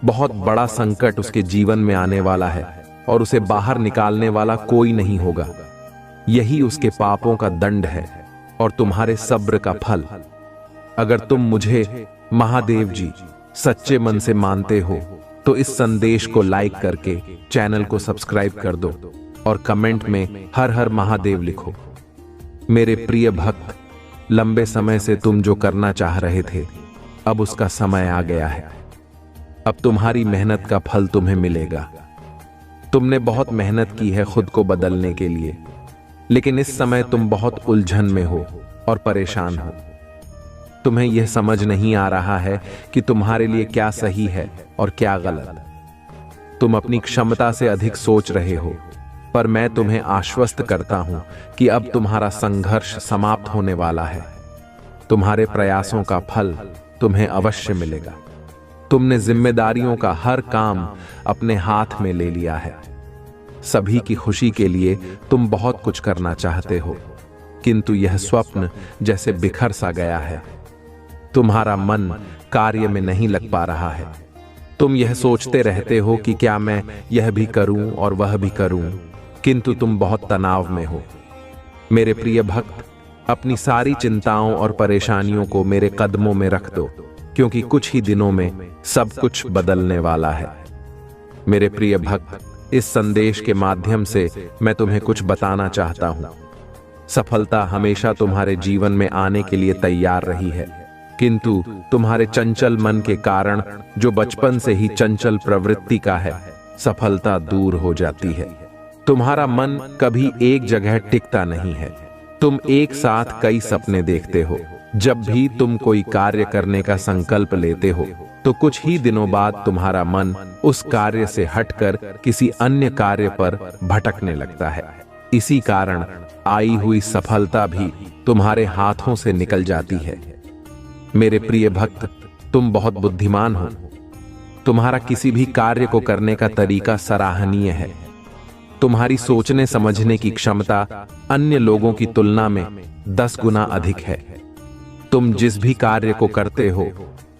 बहुत बड़ा संकट उसके जीवन में आने वाला है और उसे बाहर निकालने वाला कोई नहीं होगा। यही उसके पापों का दंड है और तुम्हारे सब्र का फल। अगर तुम मुझे महादेव जी सच्चे मन से मानते हो तो इस संदेश को लाइक करके चैनल को सब्सक्राइब कर दो और कमेंट में हर हर महादेव लिखो। मेरे प्रिय भक्त, लंबे समय से तुम जो करना चाह रहे थे, अब उसका समय आ गया है। अब तुम्हारी मेहनत का फल तुम्हें मिलेगा। तुमने बहुत मेहनत की है खुद को बदलने के लिए, लेकिन इस समय तुम बहुत उलझन में हो और परेशान हो। तुम्हें यह समझ नहीं आ रहा है कि तुम्हारे लिए क्या सही है और क्या गलत। तुम अपनी क्षमता से अधिक सोच रहे हो, पर मैं तुम्हें आश्वस्त करता हूं कि अब तुम्हारा संघर्ष समाप्त होने वाला है। तुम्हारे प्रयासों का फल तुम्हें अवश्य मिलेगा। तुमने जिम्मेदारियों का हर काम अपने हाथ में ले लिया है। सभी की खुशी के लिए तुम बहुत कुछ करना चाहते हो, किंतु यह स्वप्न जैसे बिखर सा गया है। तुम्हारा मन कार्य में नहीं लग पा रहा है। तुम यह सोचते रहते हो कि क्या मैं यह भी करूं और वह भी करूं, किंतु तुम बहुत तनाव में हो। मेरे प्रिय भक्त, अपनी सारी चिंताओं और परेशानियों को मेरे कदमों में रख दो, क्योंकि कुछ ही दिनों में सब कुछ बदलने वाला है। मेरे प्रिय भक्त, इस संदेश के माध्यम से मैं तुम्हें कुछ बताना चाहता हूं। सफलता हमेशा तुम्हारे जीवन में आने के लिए तैयार रही है, किंतु तुम्हारे चंचल मन के कारण, जो बचपन से ही चंचल प्रवृत्ति का है, सफलता दूर हो जाती है। तुम्हारा मन कभी एक जगह टिकता नहीं है। तुम एक साथ कई सपने देखते हो। जब भी तुम कोई कार्य करने का संकल्प लेते हो तो कुछ ही दिनों बाद तुम्हारा मन उस कार्य से हटकर किसी अन्य कार्य पर भटकने लगता है। इसी कारण आई हुई सफलता भी तुम्हारे हाथों से निकल जाती है। मेरे प्रिय भक्त, तुम बहुत बुद्धिमान हो। तुम्हारा किसी भी कार्य को करने का तरीका सराहनीय है। तुम्हारी सोचने समझने की क्षमता अन्य लोगों की तुलना में 10 गुना अधिक है। तुम जिस भी कार्य को करते हो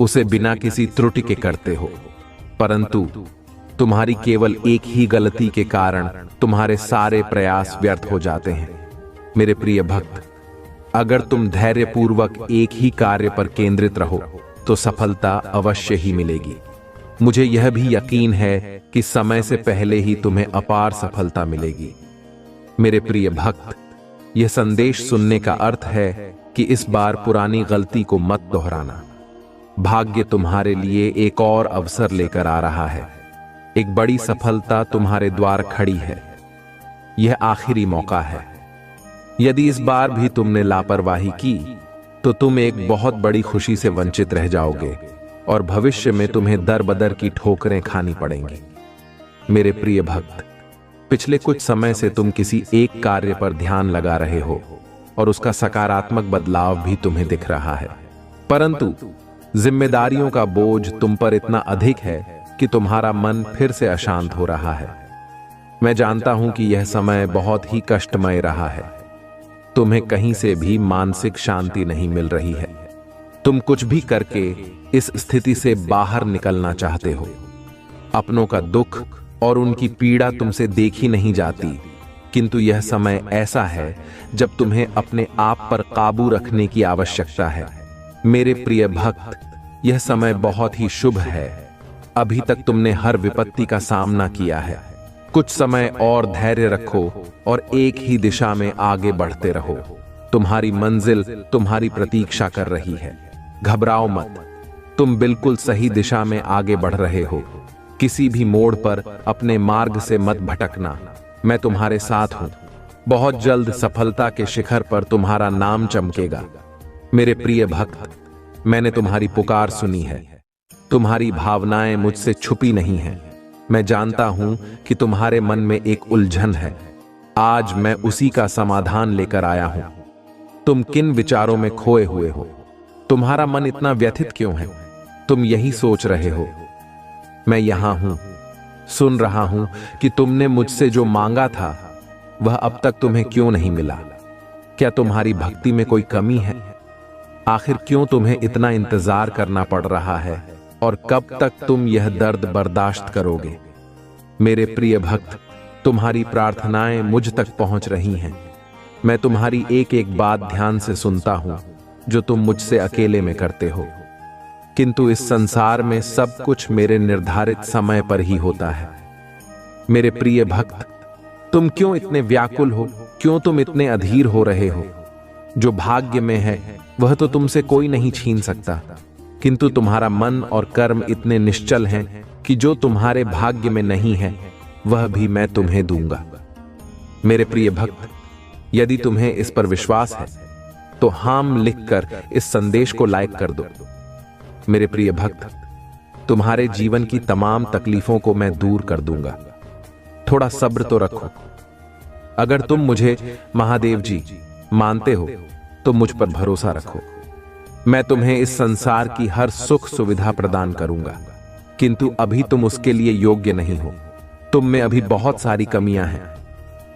उसे बिना किसी त्रुटि के करते हो, परंतु तुम्हारी केवल एक ही गलती के कारण तुम्हारे सारे प्रयास व्यर्थ हो जाते हैं। मेरे प्रिय भक्त, अगर तुम धैर्यपूर्वक एक ही कार्य पर केंद्रित रहो तो सफलता अवश्य ही मिलेगी। मुझे यह भी यकीन है कि समय से पहले ही तुम्हें अपार सफलता मिलेगी। मेरे प्रिय भक्त, यह संदेश सुनने का अर्थ है कि इस बार पुरानी गलती को मत दोहराना। भाग्य तुम्हारे लिए एक और अवसर लेकर आ रहा है। एक बड़ी सफलता तुम्हारे द्वार खड़ी है। यह आखिरी मौका है। यदि इस बार भी तुमने लापरवाही की तो तुम एक बहुत बड़ी खुशी से वंचित रह जाओगे और भविष्य में तुम्हें दर बदर की ठोकरें खानी पड़ेंगी। मेरे प्रिय भक्त, पिछले कुछ समय से तुम किसी एक कार्य पर ध्यान लगा रहे हो और उसका सकारात्मक बदलाव भी तुम्हें दिख रहा है, परंतु जिम्मेदारियों का बोझ तुम पर इतना अधिक है कि तुम्हारा मन फिर से अशांत हो रहा है। मैं जानता हूं कि यह समय बहुत ही कष्टमय रहा है। तुम्हें कहीं से भी मानसिक शांति नहीं मिल रही है। तुम कुछ भी करके इस स्थिति से बाहर निकलना चाहते हो। अपनों का दुख और उनकी पीड़ा तुमसे देखी नहीं जाती, किंतु यह समय ऐसा है जब तुम्हें अपने आप पर काबू रखने की आवश्यकता है। मेरे प्रिय भक्त, यह समय बहुत ही शुभ है। अभी तक तुमने हर विपत्ति का सामना किया है। कुछ समय और धैर्य रखो और एक ही दिशा में आगे बढ़ते रहो। तुम्हारी मंजिल तुम्हारी प्रतीक्षा कर रही है। घबराओ मत, तुम बिल्कुल सही दिशा में आगे बढ़ रहे हो। किसी भी मोड़ पर अपने मार्ग से मत भटकना। मैं तुम्हारे साथ हूं। बहुत जल्द सफलता के शिखर पर तुम्हारा नाम चमकेगा। मेरे प्रिय भक्त, मैंने तुम्हारी पुकार सुनी है। तुम्हारी भावनाएं मुझसे छुपी नहीं हैं। मैं जानता हूं कि तुम्हारे मन में एक उलझन है। आज मैं उसी का समाधान लेकर आया हूं। तुम किन विचारों में खोए हुए हो? तुम्हारा मन इतना व्यथित क्यों है? तुम यही सोच रहे हो। मैं यहां हूं, सुन रहा हूं कि तुमने मुझसे जो मांगा था वह अब तक तुम्हें क्यों नहीं मिला। क्या तुम्हारी भक्ति में कोई कमी है? आखिर क्यों तुम्हें इतना इंतजार करना पड़ रहा है और कब तक तुम यह दर्द बर्दाश्त करोगे? मेरे प्रिय भक्त, तुम्हारी प्रार्थनाएं मुझ तक पहुंच रही हैं। मैं तुम्हारी एक एक बात ध्यान से सुनता हूं जो तुम मुझसे अकेले में करते हो, किंतु इस संसार में सब कुछ मेरे निर्धारित समय पर ही होता है। मेरे प्रिय भक्त, तुम क्यों इतने व्याकुल हो? क्यों तुम इतने अधीर हो रहे हो? जो भाग्य में है वह तो तुमसे कोई नहीं छीन सकता, किंतु तुम्हारा मन और कर्म इतने निश्चल हैं कि जो तुम्हारे भाग्य में नहीं है वह भी मैं तुम्हें दूंगा। मेरे प्रिय भक्त, यदि तुम्हें इस पर विश्वास है तो हाम लिखकर इस संदेश को लाइक कर दो। मेरे प्रिय भक्त, तुम्हारे जीवन की तमाम तकलीफों को मैं दूर कर दूंगा। थोड़ा सब्र तो रखो। अगर तुम मुझे महादेव जी मानते हो तो मुझ पर भरोसा रखो। मैं तुम्हें इस संसार की हर सुख सुविधा प्रदान करूंगा, किंतु अभी तुम उसके लिए योग्य नहीं हो। तुम में अभी बहुत सारी कमियां हैं,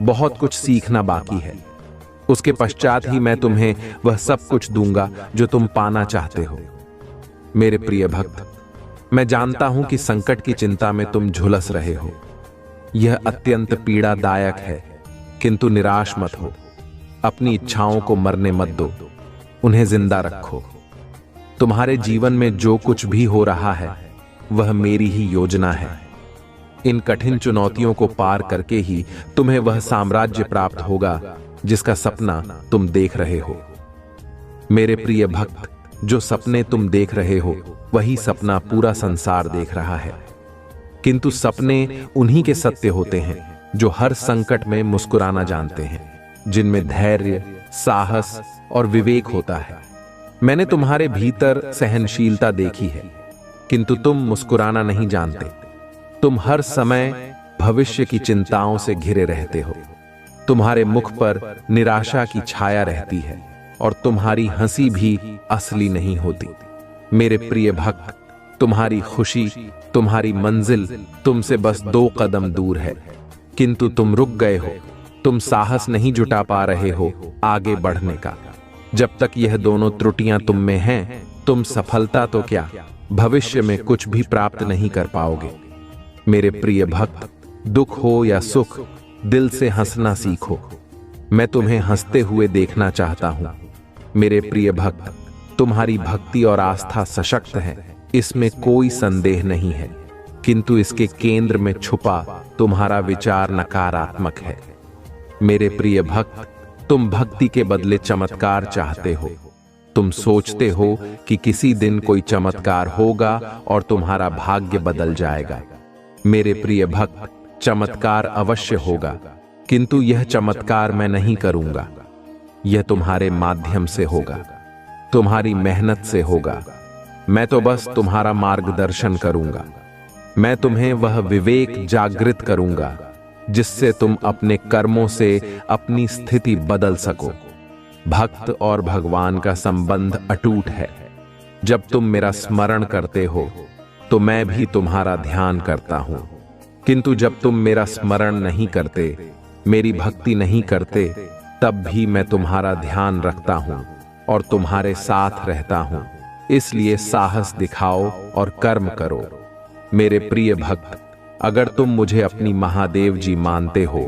बहुत कुछ सीखना बाकी है। उसके पश्चात ही मैं तुम्हें वह सब कुछ दूंगा जो तुम पाना चाहते हो। मेरे प्रिय भक्त, मैं जानता हूं कि संकट की चिंता में तुम झुलस रहे हो। यह अत्यंत पीड़ादायक है, किंतु निराश मत हो। अपनी इच्छाओं को मरने मत दो, उन्हें जिंदा रखो। तुम्हारे जीवन में जो कुछ भी हो रहा है वह मेरी ही योजना है। इन कठिन चुनौतियों को पार करके ही तुम्हें वह साम्राज्य प्राप्त होगा जिसका सपना तुम देख रहे हो। मेरे प्रिय भक्त, जो सपने तुम देख रहे हो वही सपना पूरा संसार देख रहा है, किंतु सपने उन्हीं के सत्य होते हैं जो हर संकट में मुस्कुराना जानते हैं, जिनमें धैर्य, साहस और विवेक होता है। मैंने तुम्हारे भीतर सहनशीलता देखी है, किंतु तुम मुस्कुराना नहीं जानते। तुम हर समय भविष्य की चिंताओं से घिरे रहते हो। तुम्हारे मुख पर निराशा की छाया रहती है और तुम्हारी हंसी भी असली नहीं होती। मेरे प्रिय भक्त, तुम्हारी खुशी, तुम्हारी मंजिल तुमसे बस 2 कदम दूर है। किंतु तुम रुक गए हो। तुम साहस नहीं जुटा पा रहे हो आगे बढ़ने का। जब तक यह दोनों त्रुटियां तुम में हैं, तुम सफलता तो क्या, भविष्य में कुछ भी प्राप्त नहीं कर पाओगे। मेरे प्रिय भक्त, दुख हो या सुख, दिल से हंसना सीखो। मैं तुम्हें हंसते हुए देखना चाहता हूं। मेरे प्रिय भक्त, तुम्हारी भक्ति और आस्था सशक्त है, इसमें कोई संदेह नहीं है, किंतु इसके केंद्र में छुपा तुम्हारा विचार नकारात्मक है। मेरे प्रिय भक्त, तुम भक्ति के बदले चमत्कार चाहते हो। तुम सोचते हो कि किसी दिन कोई चमत्कार होगा और तुम्हारा भाग्य बदल जाएगा। मेरे प्रिय भक्त, चमत्कार अवश्य होगा, किंतु यह चमत्कार मैं नहीं करूंगा। यह तुम्हारे माध्यम से होगा, तुम्हारी मेहनत से होगा। मैं तो बस तुम्हारा मार्गदर्शन करूंगा। मैं तुम्हें वह विवेक जागृत करूंगा जिससे तुम अपने कर्मों से अपनी स्थिति बदल सको। भक्त और भगवान का संबंध अटूट है। जब तुम मेरा स्मरण करते हो तो मैं भी तुम्हारा ध्यान करता हूं, किंतु जब तुम मेरा स्मरण नहीं करते, मेरी भक्ति नहीं करते, तब भी मैं तुम्हारा ध्यान रखता हूं और तुम्हारे साथ रहता हूं। इसलिए साहस दिखाओ और कर्म करो। मेरे प्रिय भक्त, अगर तुम मुझे अपनी महादेव जी मानते हो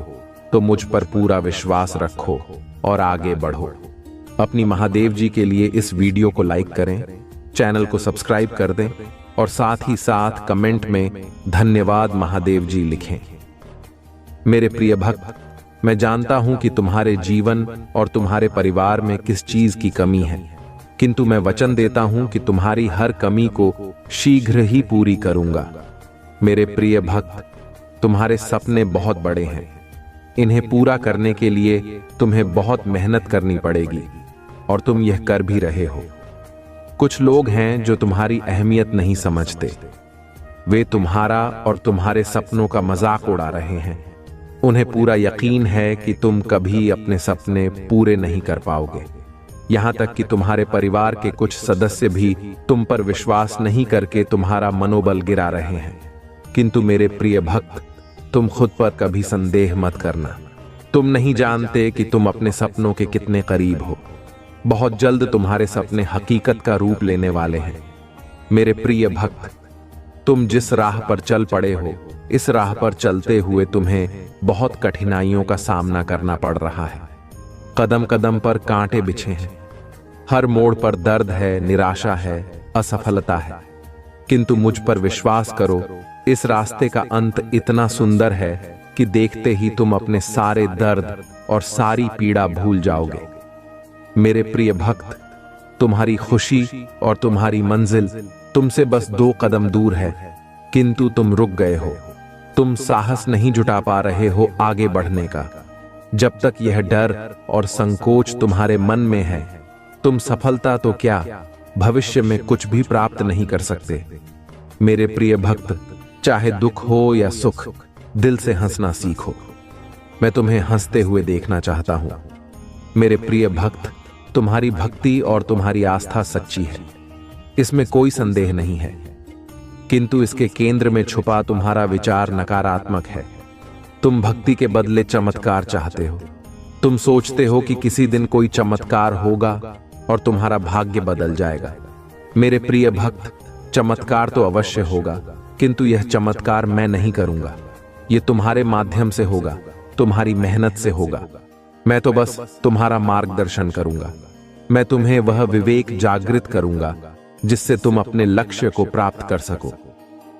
तो मुझ पर पूरा विश्वास रखो और आगे बढ़ो। अपनी महादेव जी के लिए इस वीडियो को लाइक करें, चैनल को सब्सक्राइब कर दें और साथ ही साथ कमेंट में धन्यवाद महादेव जी लिखें। मेरे प्रिय भक्त, मैं जानता हूं कि तुम्हारे जीवन और तुम्हारे परिवार में किस चीज की कमी है, किंतु मैं वचन देता हूं कि तुम्हारी हर कमी को शीघ्र ही पूरी करूंगा। मेरे प्रिय भक्त, तुम्हारे सपने बहुत बड़े हैं। इन्हें पूरा करने के लिए तुम्हें बहुत मेहनत करनी पड़ेगी और तुम यह कर भी रहे हो। कुछ लोग हैं जो तुम्हारी अहमियत नहीं समझते। वे तुम्हारा और तुम्हारे सपनों का मजाक उड़ा रहे हैं। उन्हें पूरा यकीन है कि तुम कभी अपने सपने पूरे नहीं कर पाओगे। यहां तक कि तुम्हारे परिवार के कुछ सदस्य भी तुम पर विश्वास नहीं करके तुम्हारा मनोबल गिरा रहे हैं। किंतु मेरे प्रिय भक्त, तुम खुद पर कभी संदेह मत करना। तुम नहीं जानते कि तुम अपने सपनों के कितने करीब हो। बहुत जल्द तुम्हारे सपने हकीकत का रूप लेने वाले हैं। मेरे प्रिय भक्त, तुम जिस राह पर चल पड़े हो, इस राह पर चलते हुए तुम्हें बहुत कठिनाइयों का सामना करना पड़ रहा है। कदम कदम पर कांटे बिछे हैं। हर मोड़ पर दर्द है, निराशा है, असफलता है, किंतु मुझ पर विश्वास करो, इस रास्ते का अंत इतना सुंदर है कि देखते ही तुम अपने सारे दर्द और सारी पीड़ा भूल जाओगे। मेरे प्रिय भक्त, तुम्हारी खुशी और तुम्हारी मंजिल तुमसे बस 2 कदम दूर है, किंतु तुम रुक गए हो। तुम साहस नहीं जुटा पा रहे हो आगे बढ़ने का। जब तक यह डर और संकोच तुम्हारे मन में है, तुम सफलता तो क्या, भविष्य में कुछ भी प्राप्त नहीं कर सकते। मेरे प्रिय भक्त, चाहे दुख हो या सुख, दिल से हंसना सीखो। मैं तुम्हें हंसते हुए देखना चाहता हूं। मेरे प्रिय भक्त, तुम्हारी भक्ति और तुम्हारी आस्था सच्ची है, इसमें कोई संदेह नहीं है, किंतु इसके केंद्र में छुपा तुम्हारा विचार नकारात्मक है। तुम भक्ति के बदले चमत्कार चाहते हो। तुम सोचते हो कि किसी दिन कोई चमत्कार होगा और तुम्हारा भाग्य बदल जाएगा। मेरे प्रिय भक्त, चमत्कार तो अवश्य होगा, किंतु यह चमत्कार मैं नहीं करूंगा। यह तुम्हारे माध्यम से होगा, तुम्हारी मेहनत से होगा। मैं तो बस तुम्हारा मार्गदर्शन करूंगा। मैं तुम्हें वह विवेक जागृत करूंगा जिससे तुम अपने लक्ष्य को प्राप्त कर सको।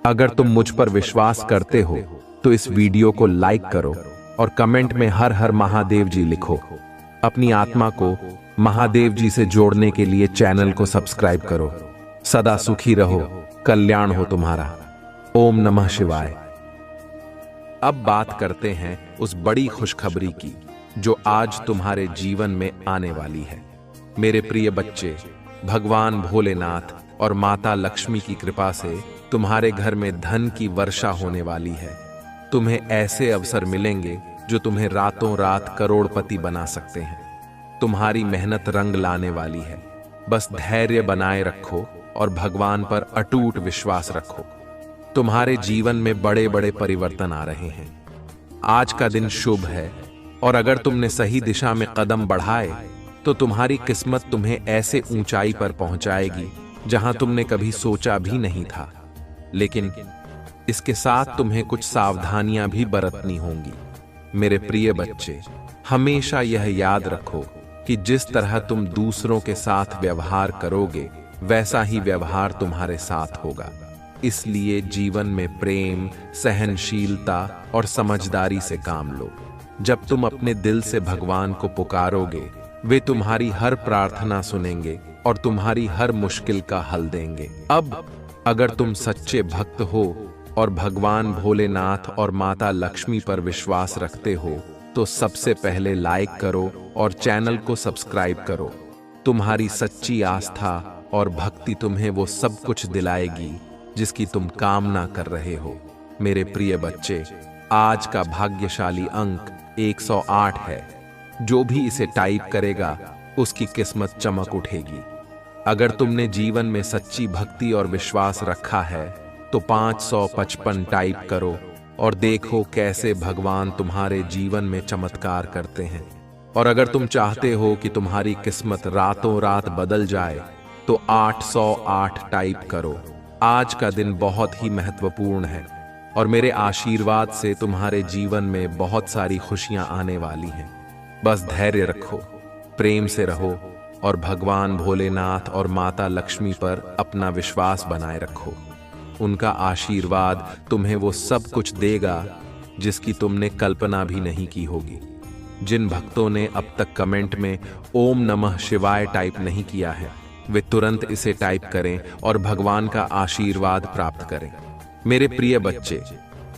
अगर तुम मुझ पर विश्वास करते हो तो इस वीडियो को लाइक करो और कमेंट में हर हर महादेव जी लिखो। अपनी आत्मा को महादेव जी से जोड़ने के लिए चैनल को सब्सक्राइब करो। सदा सुखी रहो, कल्याण हो तुम्हारा। ओम नमः शिवाय। अब बात करते हैं उस बड़ी खुशखबरी की जो आज तुम्हारे जीवन में आने वाली है। मेरे प्रिय बच्चे, भगवान भोलेनाथ और माता लक्ष्मी की कृपा से तुम्हारे घर में धन की वर्षा होने वाली है। तुम्हें ऐसे अवसर मिलेंगे जो तुम्हें रातों रात करोड़पति बना सकते हैं। तुम्हारी मेहनत रंग लाने वाली है। बस धैर्य बनाए रखो और भगवान पर अटूट विश्वास रखो। तुम्हारे जीवन में बड़े बड़े परिवर्तन आ रहे हैं। आज का दिन शुभ है और अगर तुमने सही दिशा में कदम बढ़ाए तो तुम्हारी किस्मत तुम्हें ऐसे ऊंचाई पर पहुंचाएगी जहां तुमने कभी सोचा भी नहीं था। लेकिन इसके साथ तुम्हें कुछ सावधानियां भी बरतनी होंगी। मेरे प्रिय बच्चे, हमेशा यह याद रखो कि जिस तरह तुम दूसरों के साथ व्यवहार करोगे वैसा ही व्यवहार तुम्हारे साथ होगा। इसलिए जीवन में प्रेम, सहनशीलता और समझदारी से काम लो। जब तुम अपने दिल से भगवान को पुकारोगे, वे तुम्हारी हर प्रार्थना सुनेंगे और तुम्हारी हर मुश्किल का हल देंगे। अब अगर तुम सच्चे भक्त हो और भगवान भोलेनाथ और माता लक्ष्मी पर विश्वास रखते हो तो सबसे पहले लाइक करो और चैनल को सब्सक्राइब करो। तुम्हारी सच्ची आस्था और भक्ति तुम्हें वो सब कुछ दिलाएगी जिसकी तुम कामना कर रहे हो। मेरे प्रिय बच्चे, आज का भाग्यशाली अंक 108 है। जो भी इसे टाइप करेगा उसकी किस्मत चमक उठेगी। अगर तुमने जीवन में सच्ची भक्ति और विश्वास रखा है तो 555 टाइप करो और देखो कैसे भगवान तुम्हारे जीवन में चमत्कार करते हैं। और अगर तुम चाहते हो कि तुम्हारी किस्मत रातों रात बदल जाए तो 808 टाइप करो। आज का दिन बहुत ही महत्वपूर्ण है और मेरे आशीर्वाद से तुम्हारे जीवन में बहुत सारी खुशियां आने वाली हैं। बस धैर्य रखो, प्रेम से रहो और भगवान भोलेनाथ और माता लक्ष्मी पर अपना विश्वास बनाए रखो। उनका आशीर्वाद तुम्हें वो सब कुछ देगा जिसकी तुमने कल्पना भी नहीं की होगी। जिन भक्तों ने अब तक कमेंट में ओम नमः शिवाय टाइप नहीं किया है वे तुरंत इसे टाइप करें और भगवान का आशीर्वाद प्राप्त करें। मेरे प्रिय बच्चे,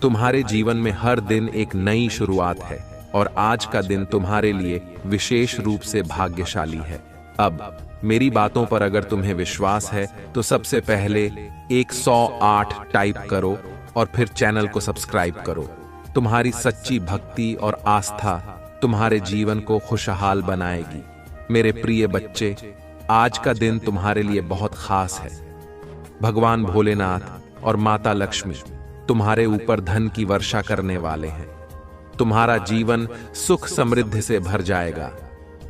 तुम्हारे जीवन में हर दिन एक नई शुरुआत है और आज का दिन तुम्हारे लिए विशेष रूप से भाग्यशाली है। अब मेरी बातों पर अगर तुम्हें विश्वास है तो सबसे पहले 108 टाइप करो और फिर चैनल को सब्सक्राइब करो। तुम्हारी सच्ची भक्ति और आस्था तुम्हारे जीवन को खुशहाल बनाएगी। मेरे प्रिय बच्चे, आज का दिन तुम्हारे लिए बहुत खास है। भगवान भोलेनाथ और माता लक्ष्मी तुम्हारे ऊपर धन की वर्षा करने वाले हैं। तुम्हारा जीवन सुख समृद्धि से भर जाएगा।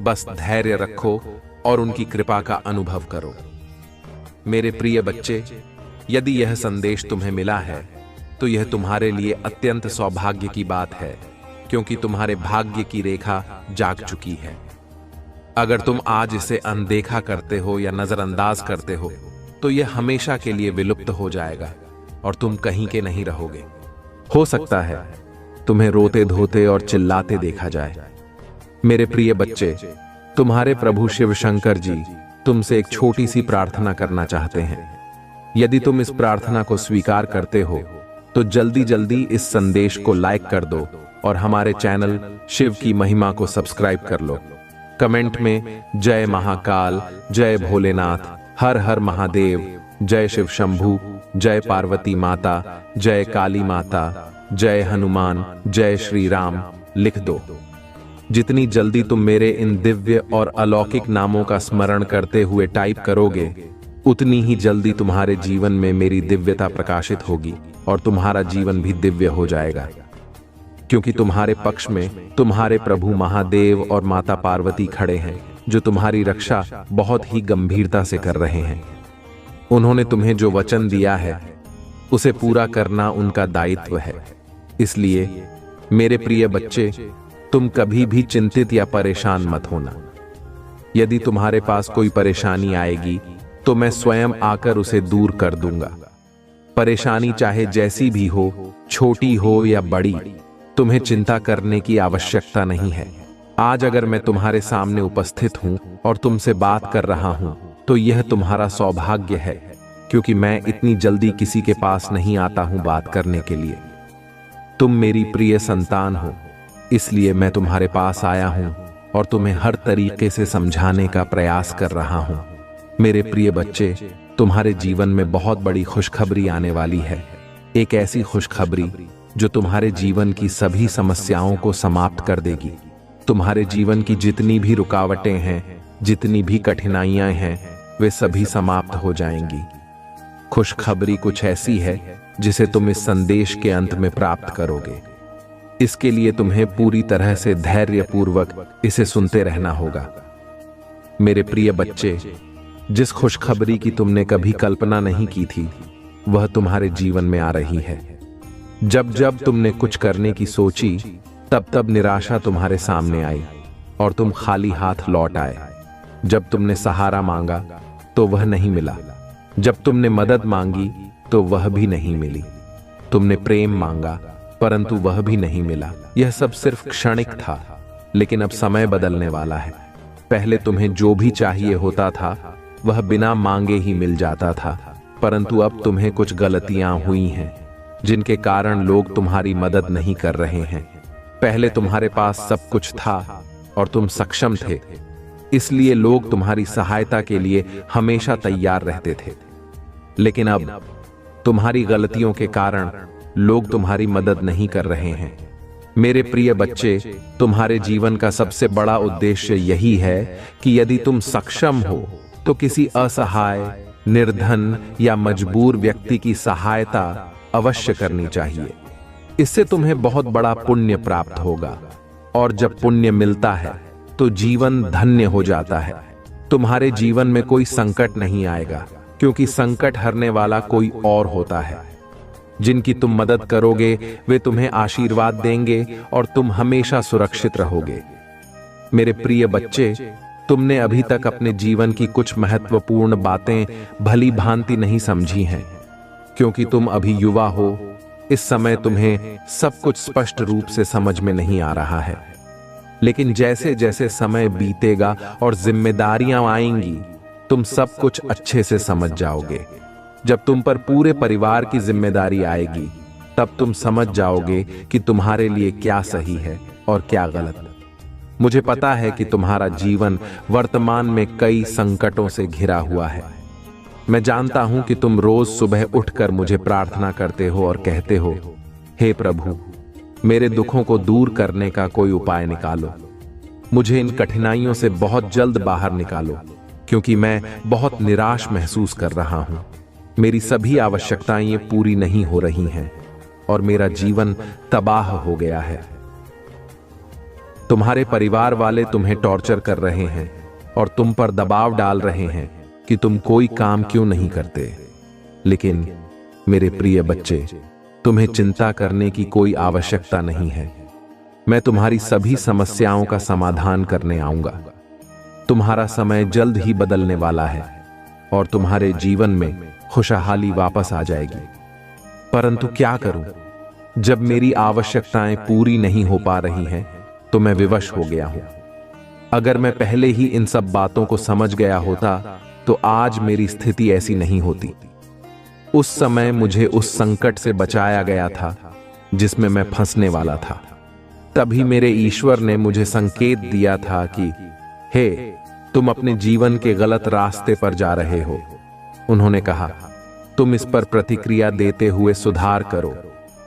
बस धैर्य रखो और उनकी कृपा का अनुभव करो। मेरे प्रिय बच्चे, यदि यह संदेश तुम्हें मिला है तो यह तुम्हारे लिए अत्यंत सौभाग्य की बात है, क्योंकि तुम्हारे भाग्य की रेखा जाग चुकी है। अगर तुम आज इसे अनदेखा करते हो या नजरअंदाज करते हो तो यह हमेशा के लिए विलुप्त हो जाएगा और तुम कहीं के नहीं रहोगे। हो सकता है तुम्हें रोते धोते और चिल्लाते देखा जाए। मेरे प्रिय बच्चे, तुम्हारे प्रभु शिव शंकर जी तुमसे एक छोटी सी प्रार्थना करना चाहते हैं। यदि तुम इस प्रार्थना को स्वीकार करते हो तो जल्दी जल्दी इस संदेश को लाइक कर दो और हमारे चैनल शिव की महिमा को सब्सक्राइब कर लो। कमेंट में जय महाकाल, जय भोलेनाथ, हर हर महादेव, जय शिव शंभू, जय पार्वती माता, जय काली माता, जय हनुमान, जय श्री राम लिख दो। जितनी जल्दी तुम मेरे इन दिव्य और अलौकिक नामों का स्मरण करते हुए टाइप करोगे, उतनी ही जल्दी तुम्हारे जीवन में मेरी दिव्यता प्रकाशित होगी और तुम्हारा जीवन भी दिव्य हो जाएगा। क्योंकि तुम्हारे पक्ष में तुम्हारे प्रभु महादेव और माता पार्वती खड़े हैं, जो तुम्हारी रक्षा बहुत ही गंभीरता से कर रहे हैं। उन्होंने तुम्हें जो वचन दिया है उसे पूरा करना उनका दायित्व है। इसलिए मेरे प्रिय बच्चे, तुम कभी भी चिंतित या परेशान मत होना। यदि तुम्हारे पास कोई परेशानी आएगी तो मैं स्वयं आकर उसे दूर कर दूंगा। परेशानी चाहे जैसी भी हो, छोटी हो या बड़ी, तुम्हें चिंता करने की आवश्यकता नहीं है। आज अगर मैं तुम्हारे सामने उपस्थित हूं और तुमसे बात कर रहा हूं तो यह तुम्हारा सौभाग्य है, क्योंकि मैं इतनी जल्दी किसी के पास नहीं आता हूं बात करने के लिए। तुम मेरी प्रिय संतान हो, इसलिए मैं तुम्हारे पास आया हूं और तुम्हें हर तरीके से समझाने का प्रयास कर रहा हूं। मेरे प्रिय बच्चे, तुम्हारे जीवन में बहुत बड़ी खुशखबरी आने वाली है। एक ऐसी खुशखबरी जो तुम्हारे जीवन की सभी समस्याओं को समाप्त कर देगी। तुम्हारे जीवन की जितनी भी रुकावटें हैं, जितनी भी कठिनाइयां हैं, वे सभी समाप्त हो जाएंगी। खुशखबरी कुछ ऐसी है जिसे तुम इस संदेश के अंत में प्राप्त करोगे। इसके लिए तुम्हें पूरी तरह से धैर्यपूर्वक इसे सुनते रहना होगा। मेरे प्रिय बच्चे, जिस खुशखबरी की तुमने कभी कल्पना नहीं की थी, वह तुम्हारे जीवन में आ रही है। जब जब तुमने कुछ करने की सोची, तब तब निराशा तुम्हारे सामने आई और तुम खाली हाथ लौट आए। जब तुमने सहारा मांगा तो वह नहीं मिला, जब तुमने मदद मांगी तो वह भी नहीं मिली, तुमने प्रेम मांगा परंतु वह भी नहीं मिला। यह सब सिर्फ क्षणिक था, लेकिन अब समय बदलने वाला है। पहले तुम्हें जो भी चाहिए होता था वह बिना मांगे ही मिल जाता था, परंतु अब तुम्हें कुछ गलतियां हुई हैं जिनके कारण लोग तुम्हारी मदद नहीं कर रहे हैं। पहले तुम्हारे पास सब कुछ था और तुम सक्षम थे, इसलिए लोग तुम्हारी सहायता के लिए हमेशा तैयार रहते थे। लेकिन अब तुम्हारी गलतियों के कारण लोग तुम्हारी मदद नहीं कर रहे हैं। मेरे प्रिय बच्चे, तुम्हारे जीवन का सबसे बड़ा उद्देश्य यही है कि यदि तुम सक्षम हो तो किसी असहाय, निर्धन या मजबूर व्यक्ति की सहायता अवश्य करनी चाहिए। इससे तुम्हें बहुत बड़ा पुण्य प्राप्त होगा, और जब पुण्य मिलता है तो जीवन धन्य हो जाता है। तुम्हारे जीवन में कोई संकट नहीं आएगा, क्योंकि संकट हरने वाला कोई और होता है। जिनकी तुम मदद करोगे वे तुम्हें आशीर्वाद देंगे और तुम हमेशा सुरक्षित रहोगे। मेरे प्रिय बच्चे, तुमने अभी तक अपने जीवन की कुछ महत्वपूर्ण बातें भली भांति नहीं समझी हैं, क्योंकि तुम अभी युवा हो। इस समय तुम्हें सब कुछ स्पष्ट रूप से समझ में नहीं आ रहा है, लेकिन जैसे जैसे समय बीतेगा और जिम्मेदारियां आएंगी, तुम सब कुछ अच्छे से समझ जाओगे। जब तुम पर पूरे परिवार की जिम्मेदारी आएगी, तब तुम समझ जाओगे कि तुम्हारे लिए क्या सही है और क्या गलत। मुझे पता है कि तुम्हारा जीवन वर्तमान में कई संकटों से घिरा हुआ है। मैं जानता हूं कि तुम रोज सुबह उठकर मुझे प्रार्थना करते हो और कहते हो, हे प्रभु, मेरे दुखों को दूर करने का कोई उपाय निकालो। मुझे इन कठिनाइयों से बहुत जल्द बाहर निकालो, क्योंकि मैं बहुत निराश महसूस कर रहा हूं। मेरी सभी आवश्यकताएं पूरी नहीं हो रही हैं और मेरा जीवन तबाह हो गया है। तुम्हारे परिवार वाले तुम्हें टॉर्चर कर रहे हैं और तुम पर दबाव डाल रहे हैं कि तुम कोई काम क्यों नहीं करते। लेकिन मेरे प्रिय बच्चे, तुम्हें चिंता करने की कोई आवश्यकता नहीं है। मैं तुम्हारी सभी समस्याओं का समाधान करने आऊंगा। तुम्हारा समय जल्द ही बदलने वाला है और तुम्हारे जीवन में खुशहाली वापस आ जाएगी। परंतु क्या करूं? जब मेरी आवश्यकताएं पूरी नहीं हो पा रही हैं, तो मैं विवश हो गया हूं। अगर मैं पहले ही इन सब बातों को समझ गया होता, तो आज मेरी स्थिति ऐसी नहीं होती। उस समय मुझे उस संकट से बचाया गया था जिसमें मैं फंसने वाला था। तभी मेरे ईश्वर ने मुझे संकेत दिया था कि हे, तुम अपने जीवन के गलत रास्ते पर जा रहे हो। उन्होंने कहा, तुम इस पर प्रतिक्रिया देते हुए सुधार करो,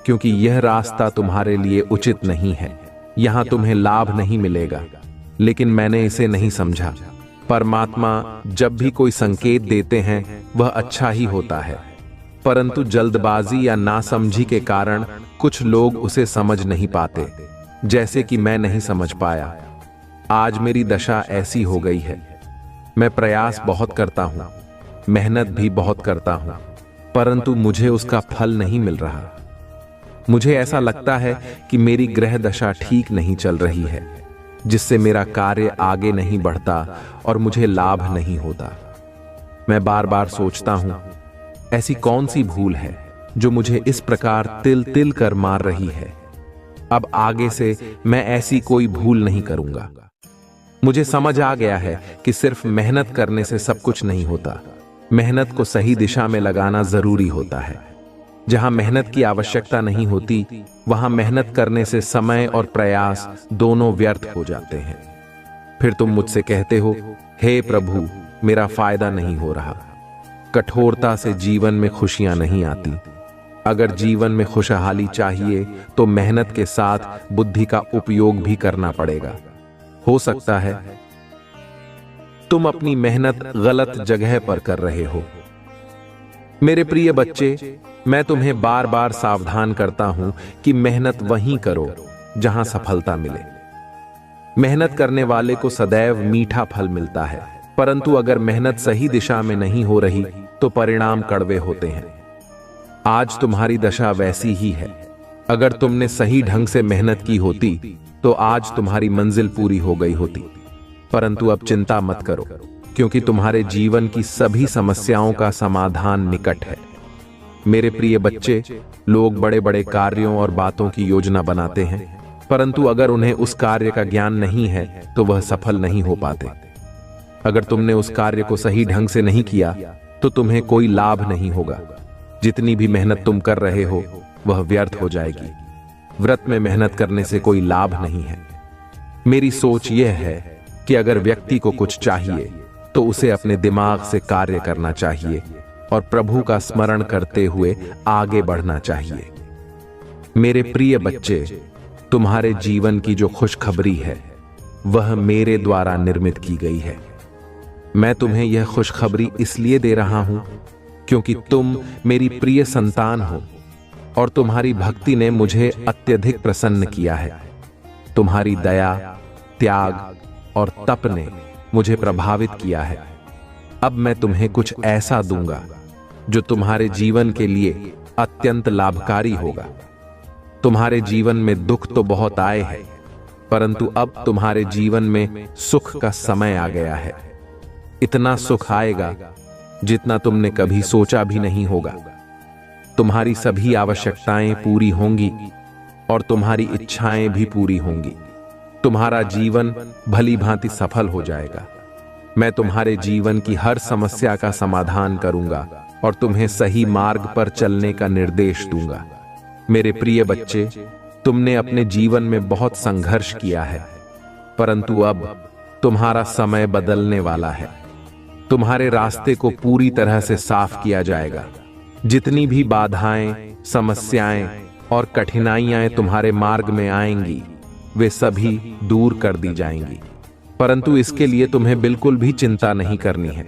क्योंकि यह रास्ता तुम्हारे लिए उचित नहीं है। यहां तुम्हें लाभ नहीं मिलेगा। लेकिन मैंने इसे नहीं समझा। परमात्मा जब भी कोई संकेत देते हैं वह अच्छा ही होता है, परंतु जल्दबाजी या नासमझी के कारण कुछ लोग उसे समझ नहीं पाते, जैसे कि मैं नहीं समझ पाया। आज मेरी दशा ऐसी हो गई है। मैं प्रयास बहुत करता हूं, मेहनत भी बहुत करता हूं, परंतु मुझे उसका फल नहीं मिल रहा। मुझे ऐसा लगता है कि मेरी ग्रह दशा ठीक नहीं चल रही है, जिससे मेरा कार्य आगे नहीं बढ़ता और मुझे लाभ नहीं होता। मैं बार बार सोचता हूं, ऐसी कौन सी भूल है जो मुझे इस प्रकार तिल तिल कर मार रही है। अब आगे से मैं ऐसी कोई भूल नहीं करूंगा। मुझे समझ आ गया है कि सिर्फ मेहनत करने से सब कुछ नहीं होता। मेहनत को सही दिशा में लगाना जरूरी होता है। जहां मेहनत की आवश्यकता नहीं होती, वहां मेहनत करने से समय और प्रयास दोनों व्यर्थ हो जाते हैं। फिर तुम मुझसे कहते हो, हे प्रभु, मेरा फायदा नहीं हो रहा। कठोरता से जीवन में खुशियां नहीं आती। अगर जीवन में खुशहाली चाहिए तो मेहनत के साथ बुद्धि का उपयोग भी करना पड़ेगा। हो सकता है तुम अपनी मेहनत गलत जगह पर कर रहे हो। मेरे प्रिय बच्चे, मैं तुम्हें बार बार सावधान करता हूं कि मेहनत वहीं करो जहां सफलता मिले। मेहनत करने वाले को सदैव मीठा फल मिलता है, परंतु अगर मेहनत सही दिशा में नहीं हो रही तो परिणाम कड़वे होते हैं। आज तुम्हारी दशा वैसी ही है। अगर तुमने सही ढंग से मेहनत की होती तो आज तुम्हारी मंजिल पूरी हो गई होती। परंतु अब चिंता मत करो, क्योंकि तुम्हारे जीवन की सभी समस्याओं का समाधान निकट है। मेरे प्रिय बच्चे, लोग बड़े बड़े कार्यों और बातों की योजना बनाते हैं, परंतु अगर उन्हें उस कार्य का ज्ञान नहीं है तो वह सफल नहीं हो पाते। अगर तुमने उस कार्य को सही ढंग से नहीं किया तो तुम्हें कोई लाभ नहीं होगा। जितनी भी मेहनत तुम कर रहे हो वह व्यर्थ हो जाएगी। व्रत में मेहनत करने से कोई लाभ नहीं है। मेरी सोच यह है कि अगर व्यक्ति को कुछ चाहिए तो उसे अपने दिमाग से कार्य करना चाहिए और प्रभु का स्मरण करते हुए आगे बढ़ना चाहिए। मेरे प्रिय बच्चे, तुम्हारे जीवन की जो खुशखबरी है वह मेरे द्वारा निर्मित की गई है। मैं तुम्हें यह खुशखबरी इसलिए दे रहा हूं क्योंकि तुम मेरी प्रिय संतान हो और तुम्हारी भक्ति ने मुझे अत्यधिक प्रसन्न किया है। तुम्हारी दया, त्याग और तप ने मुझे प्रभावित किया है। अब मैं तुम्हें कुछ ऐसा दूंगा जो तुम्हारे जीवन के लिए अत्यंत लाभकारी होगा। तुम्हारे जीवन में दुख तो बहुत आए हैं, परंतु अब तुम्हारे जीवन में सुख का समय आ गया है। इतना सुख आएगा जितना तुमने कभी सोचा भी नहीं होगा। तुम्हारी सभी आवश्यकताएं पूरी होंगी और तुम्हारी इच्छाएं भी पूरी होंगी। तुम्हारा जीवन भली भांति सफल हो जाएगा। मैं तुम्हारे जीवन की हर समस्या का समाधान करूंगा और तुम्हें सही मार्ग पर चलने का निर्देश दूंगा। मेरे प्रिय बच्चे, तुमने अपने जीवन में बहुत संघर्ष किया है, परंतु अब तुम्हारा समय बदलने वाला है। तुम्हारे रास्ते को पूरी तरह से साफ किया जाएगा। जितनी भी बाधाएं, समस्याएं और कठिनाइयां तुम्हारे मार्ग में आएंगी वे सभी दूर कर दी जाएंगी। परंतु इसके लिए तुम्हें बिल्कुल भी चिंता नहीं करनी है,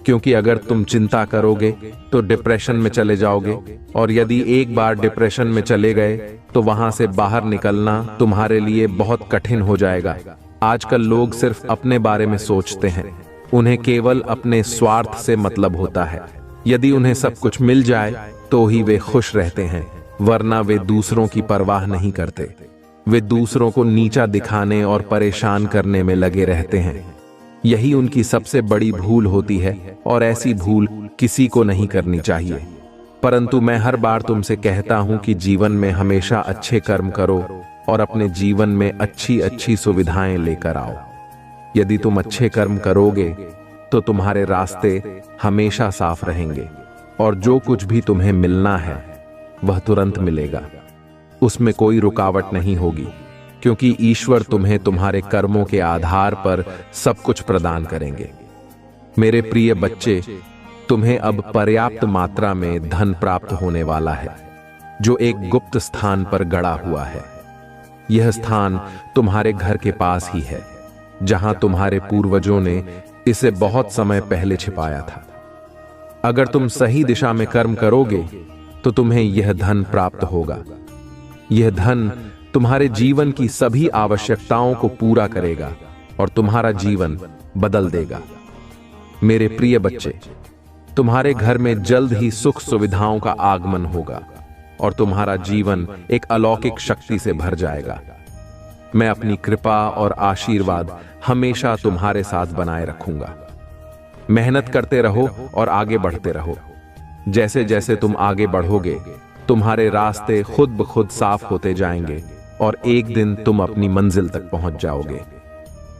क्योंकि अगर तुम चिंता करोगे तो डिप्रेशन में चले जाओगे, और यदि एक बार डिप्रेशन में चले गए तो वहां से बाहर निकलना तुम्हारे लिए बहुत कठिन हो जाएगा। आजकल लोग सिर्फ अपने बारे में सोचते हैं। उन्हें केवल अपने स्वार्थ से मतलब होता है। यदि उन्हें सब कुछ मिल जाए तो ही वे खुश रहते हैं, वरना वे दूसरों की परवाह नहीं करते। वे दूसरों को नीचा दिखाने और परेशान करने में लगे रहते हैं। यही उनकी सबसे बड़ी भूल होती है और ऐसी भूल किसी को नहीं करनी चाहिए। परंतु मैं हर बार तुमसे कहता हूं कि जीवन में हमेशा अच्छे कर्म करो और अपने जीवन में अच्छी अच्छी सुविधाएं लेकर आओ। यदि तुम अच्छे कर्म करोगे तो तुम्हारे रास्ते हमेशा साफ रहेंगे और जो कुछ भी तुम्हें मिलना है वह तुरंत मिलेगा। उसमें कोई रुकावट नहीं होगी, क्योंकि ईश्वर तुम्हें तुम्हारे कर्मों के आधार पर सब कुछ प्रदान करेंगे। मेरे प्रिय बच्चे, तुम्हें अब पर्याप्त मात्रा में धन प्राप्त होने वाला है, जो एक गुप्त स्थान पर गड़ा हुआ है। यह स्थान तुम्हारे घर के पास ही है, जहां तुम्हारे पूर्वजों ने इसे बहुत समय पहले छिपाया था। अगर तुम सही दिशा में कर्म करोगे तो तुम्हें यह धन प्राप्त होगा। यह धन तुम्हारे जीवन की सभी आवश्यकताओं को पूरा करेगा और तुम्हारा जीवन बदल देगा। मेरे प्रिय बच्चे, तुम्हारे घर में जल्द ही सुख सुविधाओं का आगमन होगा और तुम्हारा जीवन एक अलौकिक शक्ति से भर जाएगा। मैं अपनी कृपा और आशीर्वाद हमेशा तुम्हारे साथ बनाए रखूंगा। मेहनत करते रहो और आगे बढ़ते रहो। जैसे जैसे तुम आगे बढ़ोगे तुम्हारे रास्ते खुद ब खुद साफ होते जाएंगे और एक दिन तुम अपनी मंजिल तक पहुंच जाओगे।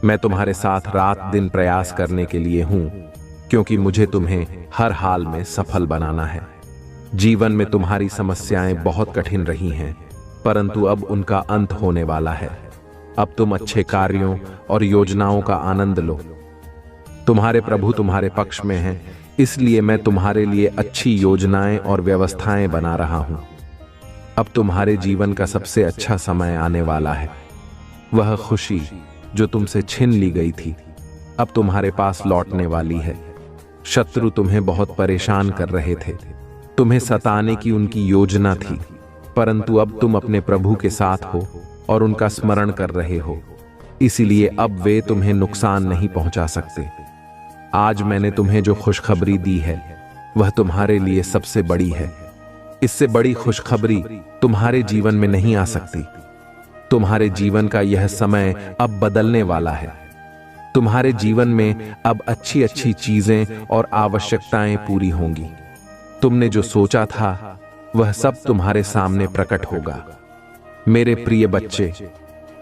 मैं तुम्हारे साथ रात दिन प्रयास करने के लिए हूं, क्योंकि मुझे तुम्हें हर हाल में सफल बनाना है। जीवन में तुम्हारी समस्याएं बहुत कठिन रही हैं, परंतु अब उनका अंत होने वाला है। अब तुम अच्छे कार्यों और योजनाओं का आनंद लो। तुम्हारे प्रभु तुम्हारे पक्ष में हैं, इसलिए मैं तुम्हारे लिए अच्छी योजनाएं और व्यवस्थाएं बना रहा हूं। अब तुम्हारे जीवन का सबसे अच्छा समय आने वाला है। वह खुशी जो तुमसे छीन ली गई थी अब तुम्हारे पास लौटने वाली है। शत्रु तुम्हें बहुत परेशान कर रहे थे, तुम्हें सताने की उनकी योजना थी, परंतु अब तुम अपने प्रभु के साथ हो और उनका स्मरण कर रहे हो, इसीलिए अब वे तुम्हें नुकसान नहीं पहुंचा सकते। आज मैंने तुम्हें जो खुशखबरी दी है वह तुम्हारे लिए सबसे बड़ी है। इससे बड़ी खुशखबरी तुम्हारे जीवन में नहीं आ सकती। तुम्हारे जीवन का यह समय अब बदलने वाला है। तुम्हारे जीवन में अब अच्छी अच्छी चीजें और आवश्यकताएं पूरी होंगी। तुमने जो सोचा था वह सब तुम्हारे सामने प्रकट होगा। मेरे प्रिय बच्चे,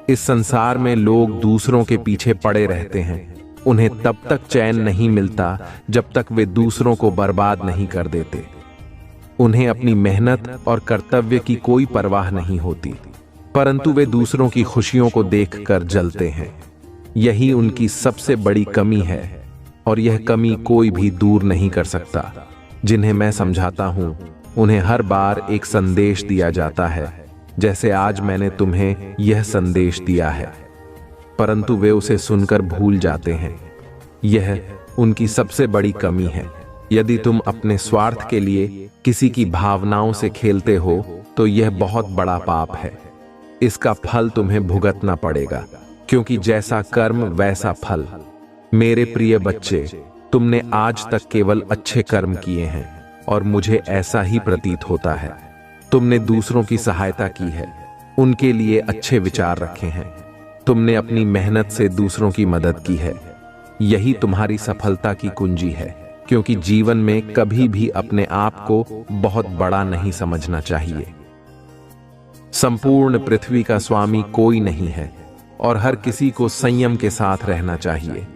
इस संसार में लोग दूसरों के पीछे पड़े रहते हैं। उन्हें तब तक चैन नहीं मिलता जब तक वे दूसरों को बर्बाद नहीं कर देते। उन्हें अपनी मेहनत और कर्तव्य की कोई परवाह नहीं होती, परंतु वे दूसरों की खुशियों को देखकर जलते हैं। यही उनकी सबसे बड़ी कमी है और यह कमी कोई भी दूर नहीं कर सकता। जिन्हें मैं समझाता हूं उन्हें हर बार एक संदेश दिया जाता है, जैसे आज मैंने तुम्हें यह संदेश दिया है, परंतु वे उसे सुनकर भूल जाते हैं। यह उनकी सबसे बड़ी कमी है। यदि तुम अपने स्वार्थ के लिए किसी की भावनाओं से खेलते हो तो यह बहुत बड़ा पाप है। इसका फल तुम्हें भुगतना पड़ेगा, क्योंकि जैसा कर्म वैसा फल। मेरे प्रिय बच्चे, तुमने आज तक केवल अच्छे कर्म किए हैं और मुझे ऐसा ही प्रतीत होता है। तुमने दूसरों की सहायता की है, उनके लिए अच्छे विचार रखे हैं। तुमने अपनी मेहनत से दूसरों की मदद की है। यही तुम्हारी सफलता की कुंजी है, क्योंकि जीवन में कभी भी अपने आप को बहुत बड़ा नहीं समझना चाहिए। संपूर्ण पृथ्वी का स्वामी कोई नहीं है और हर किसी को संयम के साथ रहना चाहिए।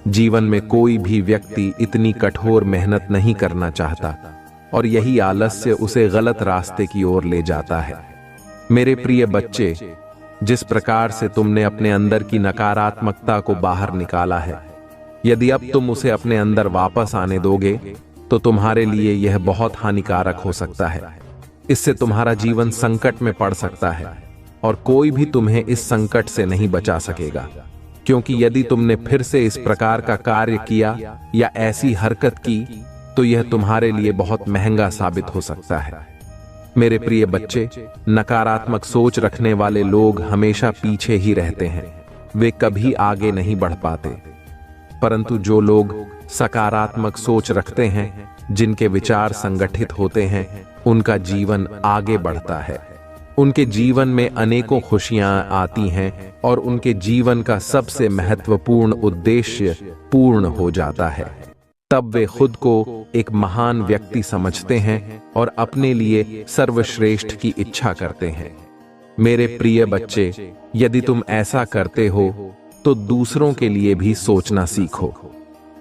जीवन में कोई भी व्यक्ति इतनी कठोर मेहनत नहीं करना चाहता और यही आलस्य उसे गलत रास्ते की ओर ले जाता है। मेरे प्रिय बच्चे, जिस प्रकार से तुमने अपने अंदर की नकारात्मकता को बाहर निकाला है, यदि अब तुम उसे अपने अंदर वापस आने दोगे तो तुम्हारे लिए यह बहुत हानिकारक हो सकता है। इससे तुम्हारा जीवन संकट में पड़ सकता है और कोई भी तुम्हें इस संकट से नहीं बचा सकेगा, क्योंकि यदि तुमने फिर से इस प्रकार का कार्य किया या ऐसी हरकत की तो यह तुम्हारे लिए बहुत महंगा साबित हो सकता है। मेरे प्रिय बच्चे, नकारात्मक सोच रखने वाले लोग हमेशा पीछे ही रहते हैं। वे कभी आगे नहीं बढ़ पाते, परंतु जो लोग सकारात्मक सोच रखते हैं, जिनके विचार संगठित होते हैं, उनका जीवन आगे बढ़ता है। उनके जीवन में अनेकों खुशियां आती हैं और उनके जीवन का सबसे महत्वपूर्ण उद्देश्य पूर्ण हो जाता है। तब वे खुद को एक महान व्यक्ति समझते हैं और अपने लिए सर्वश्रेष्ठ की इच्छा करते हैं। मेरे प्रिय बच्चे, यदि तुम ऐसा करते हो तो दूसरों के लिए भी सोचना सीखो।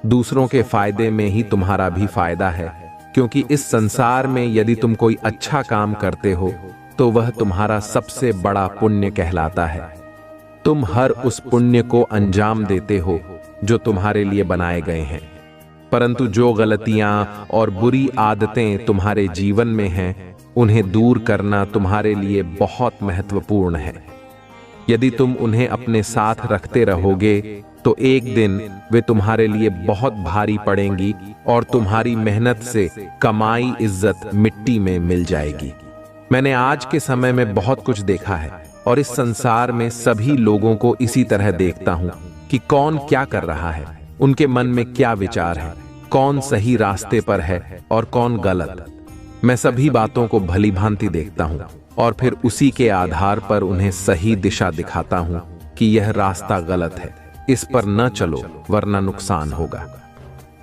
दूसरों के फायदे में ही तुम्हारा भी फायदा है, क्योंकि इस संसार में यदि तुम कोई अच्छा काम करते हो तो वह तुम्हारा सबसे बड़ा पुण्य कहलाता है। तुम हर उस पुण्य को अंजाम देते हो जो तुम्हारे लिए बनाए गए हैं, परंतु जो गलतियां और बुरी आदतें तुम्हारे जीवन में हैं, उन्हें दूर करना तुम्हारे लिए बहुत महत्वपूर्ण है। यदि तुम उन्हें अपने साथ रखते रहोगे तो एक दिन वे तुम्हारे लिए बहुत भारी पड़ेंगी और तुम्हारी मेहनत से कमाई इज्जत मिट्टी में मिल जाएगी। मैंने आज के समय में बहुत कुछ देखा है और इस संसार में सभी लोगों को इसी तरह देखता हूं कि कौन क्या कर रहा है, उनके मन में क्या विचार है, कौन सही रास्ते पर है और कौन गलत। मैं सभी बातों को भली भांति देखता हूं और फिर उसी के आधार पर उन्हें सही दिशा दिखाता हूं कि यह रास्ता गलत है, इस पर न चलो वरना नुकसान होगा।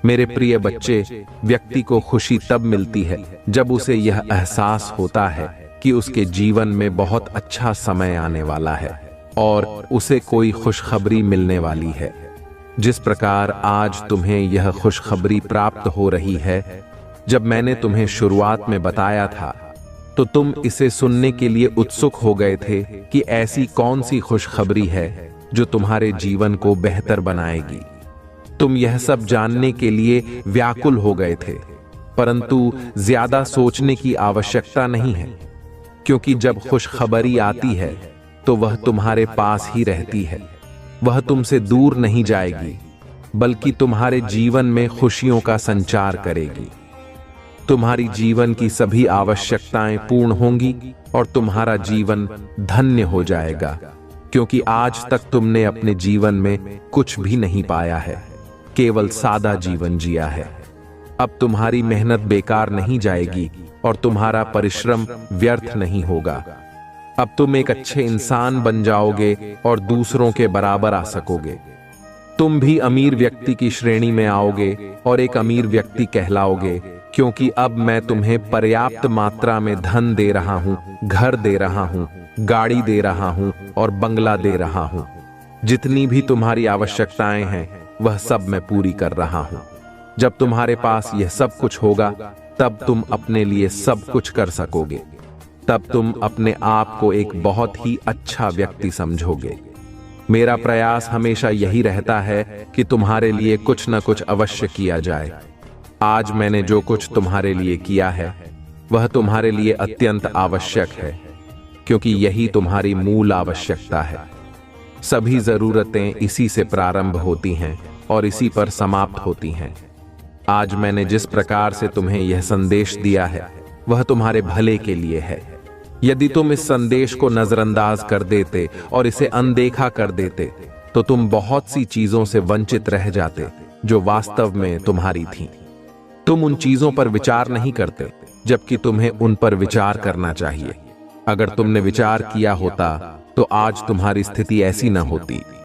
मेरे प्रिय बच्चे, व्यक्ति को खुशी तब मिलती है जब उसे यह एहसास होता है कि उसके जीवन में बहुत अच्छा समय आने वाला है और उसे कोई खुशखबरी मिलने वाली है। जिस प्रकार आज तुम्हें यह खुशखबरी प्राप्त हो रही है, जब मैंने तुम्हें शुरुआत में बताया था तो तुम इसे सुनने के लिए उत्सुक हो गए थे कि ऐसी कौन सी खुशखबरी है जो तुम्हारे जीवन को बेहतर बनाएगी। तुम यह सब जानने के लिए व्याकुल हो गए थे, परंतु ज्यादा सोचने की आवश्यकता नहीं है, क्योंकि जब खुशखबरी आती है तो वह तुम्हारे पास ही रहती है। वह तुमसे दूर नहीं जाएगी, बल्कि तुम्हारे जीवन में खुशियों का संचार करेगी। तुम्हारी जीवन की सभी आवश्यकताएं पूर्ण होंगी और तुम्हारा जीवन धन्य हो जाएगा, क्योंकि आज तक तुमने अपने जीवन में कुछ भी नहीं पाया है, केवल सादा जीवन जिया है। अब तुम्हारी मेहनत बेकार नहीं जाएगी और तुम्हारा परिश्रम व्यर्थ नहीं होगा। अब तुम एक अच्छे इंसान बन जाओगे और दूसरों के बराबर आ सकोगे। तुम भी अमीर व्यक्ति की श्रेणी में आओगे और एक अमीर व्यक्ति कहलाओगे, क्योंकि अब मैं तुम्हें पर्याप्त मात्रा में धन दे रहा हूं, घर दे रहा हूं, गाड़ी दे रहा हूं और बंगला दे रहा हूं। जितनी भी तुम्हारी आवश्यकताएं हैं वह सब मैं पूरी कर रहा हूं। जब तुम्हारे पास यह सब कुछ होगा तब तुम अपने लिए सब कुछ कर सकोगे। तब तुम अपने आप को एक बहुत ही अच्छा व्यक्ति समझोगे। मेरा प्रयास हमेशा यही रहता है कि तुम्हारे लिए कुछ न कुछ अवश्य किया जाए। आज मैंने जो कुछ तुम्हारे लिए किया है वह तुम्हारे लिए अत्यंत आवश्यक है, क्योंकि यही तुम्हारी मूल आवश्यकता है। सभी जरूरतें इसी से प्रारंभ होती हैं और इसी पर समाप्त होती हैं। आज मैंने जिस प्रकार से तुम्हें यह संदेश दिया है वह तुम्हारे भले के लिए है। यदि तुम इस संदेश को नजरअंदाज कर देते और इसे अनदेखा कर देते तो तुम बहुत सी चीजों से वंचित रह जाते जो वास्तव में तुम्हारी थीं। तुम उन चीजों पर विचार नहीं करते जबकि तुम्हें उन पर विचार करना चाहिए। अगर तुमने विचार किया होता तो आज तुम्हारी स्थिति ऐसी न होती।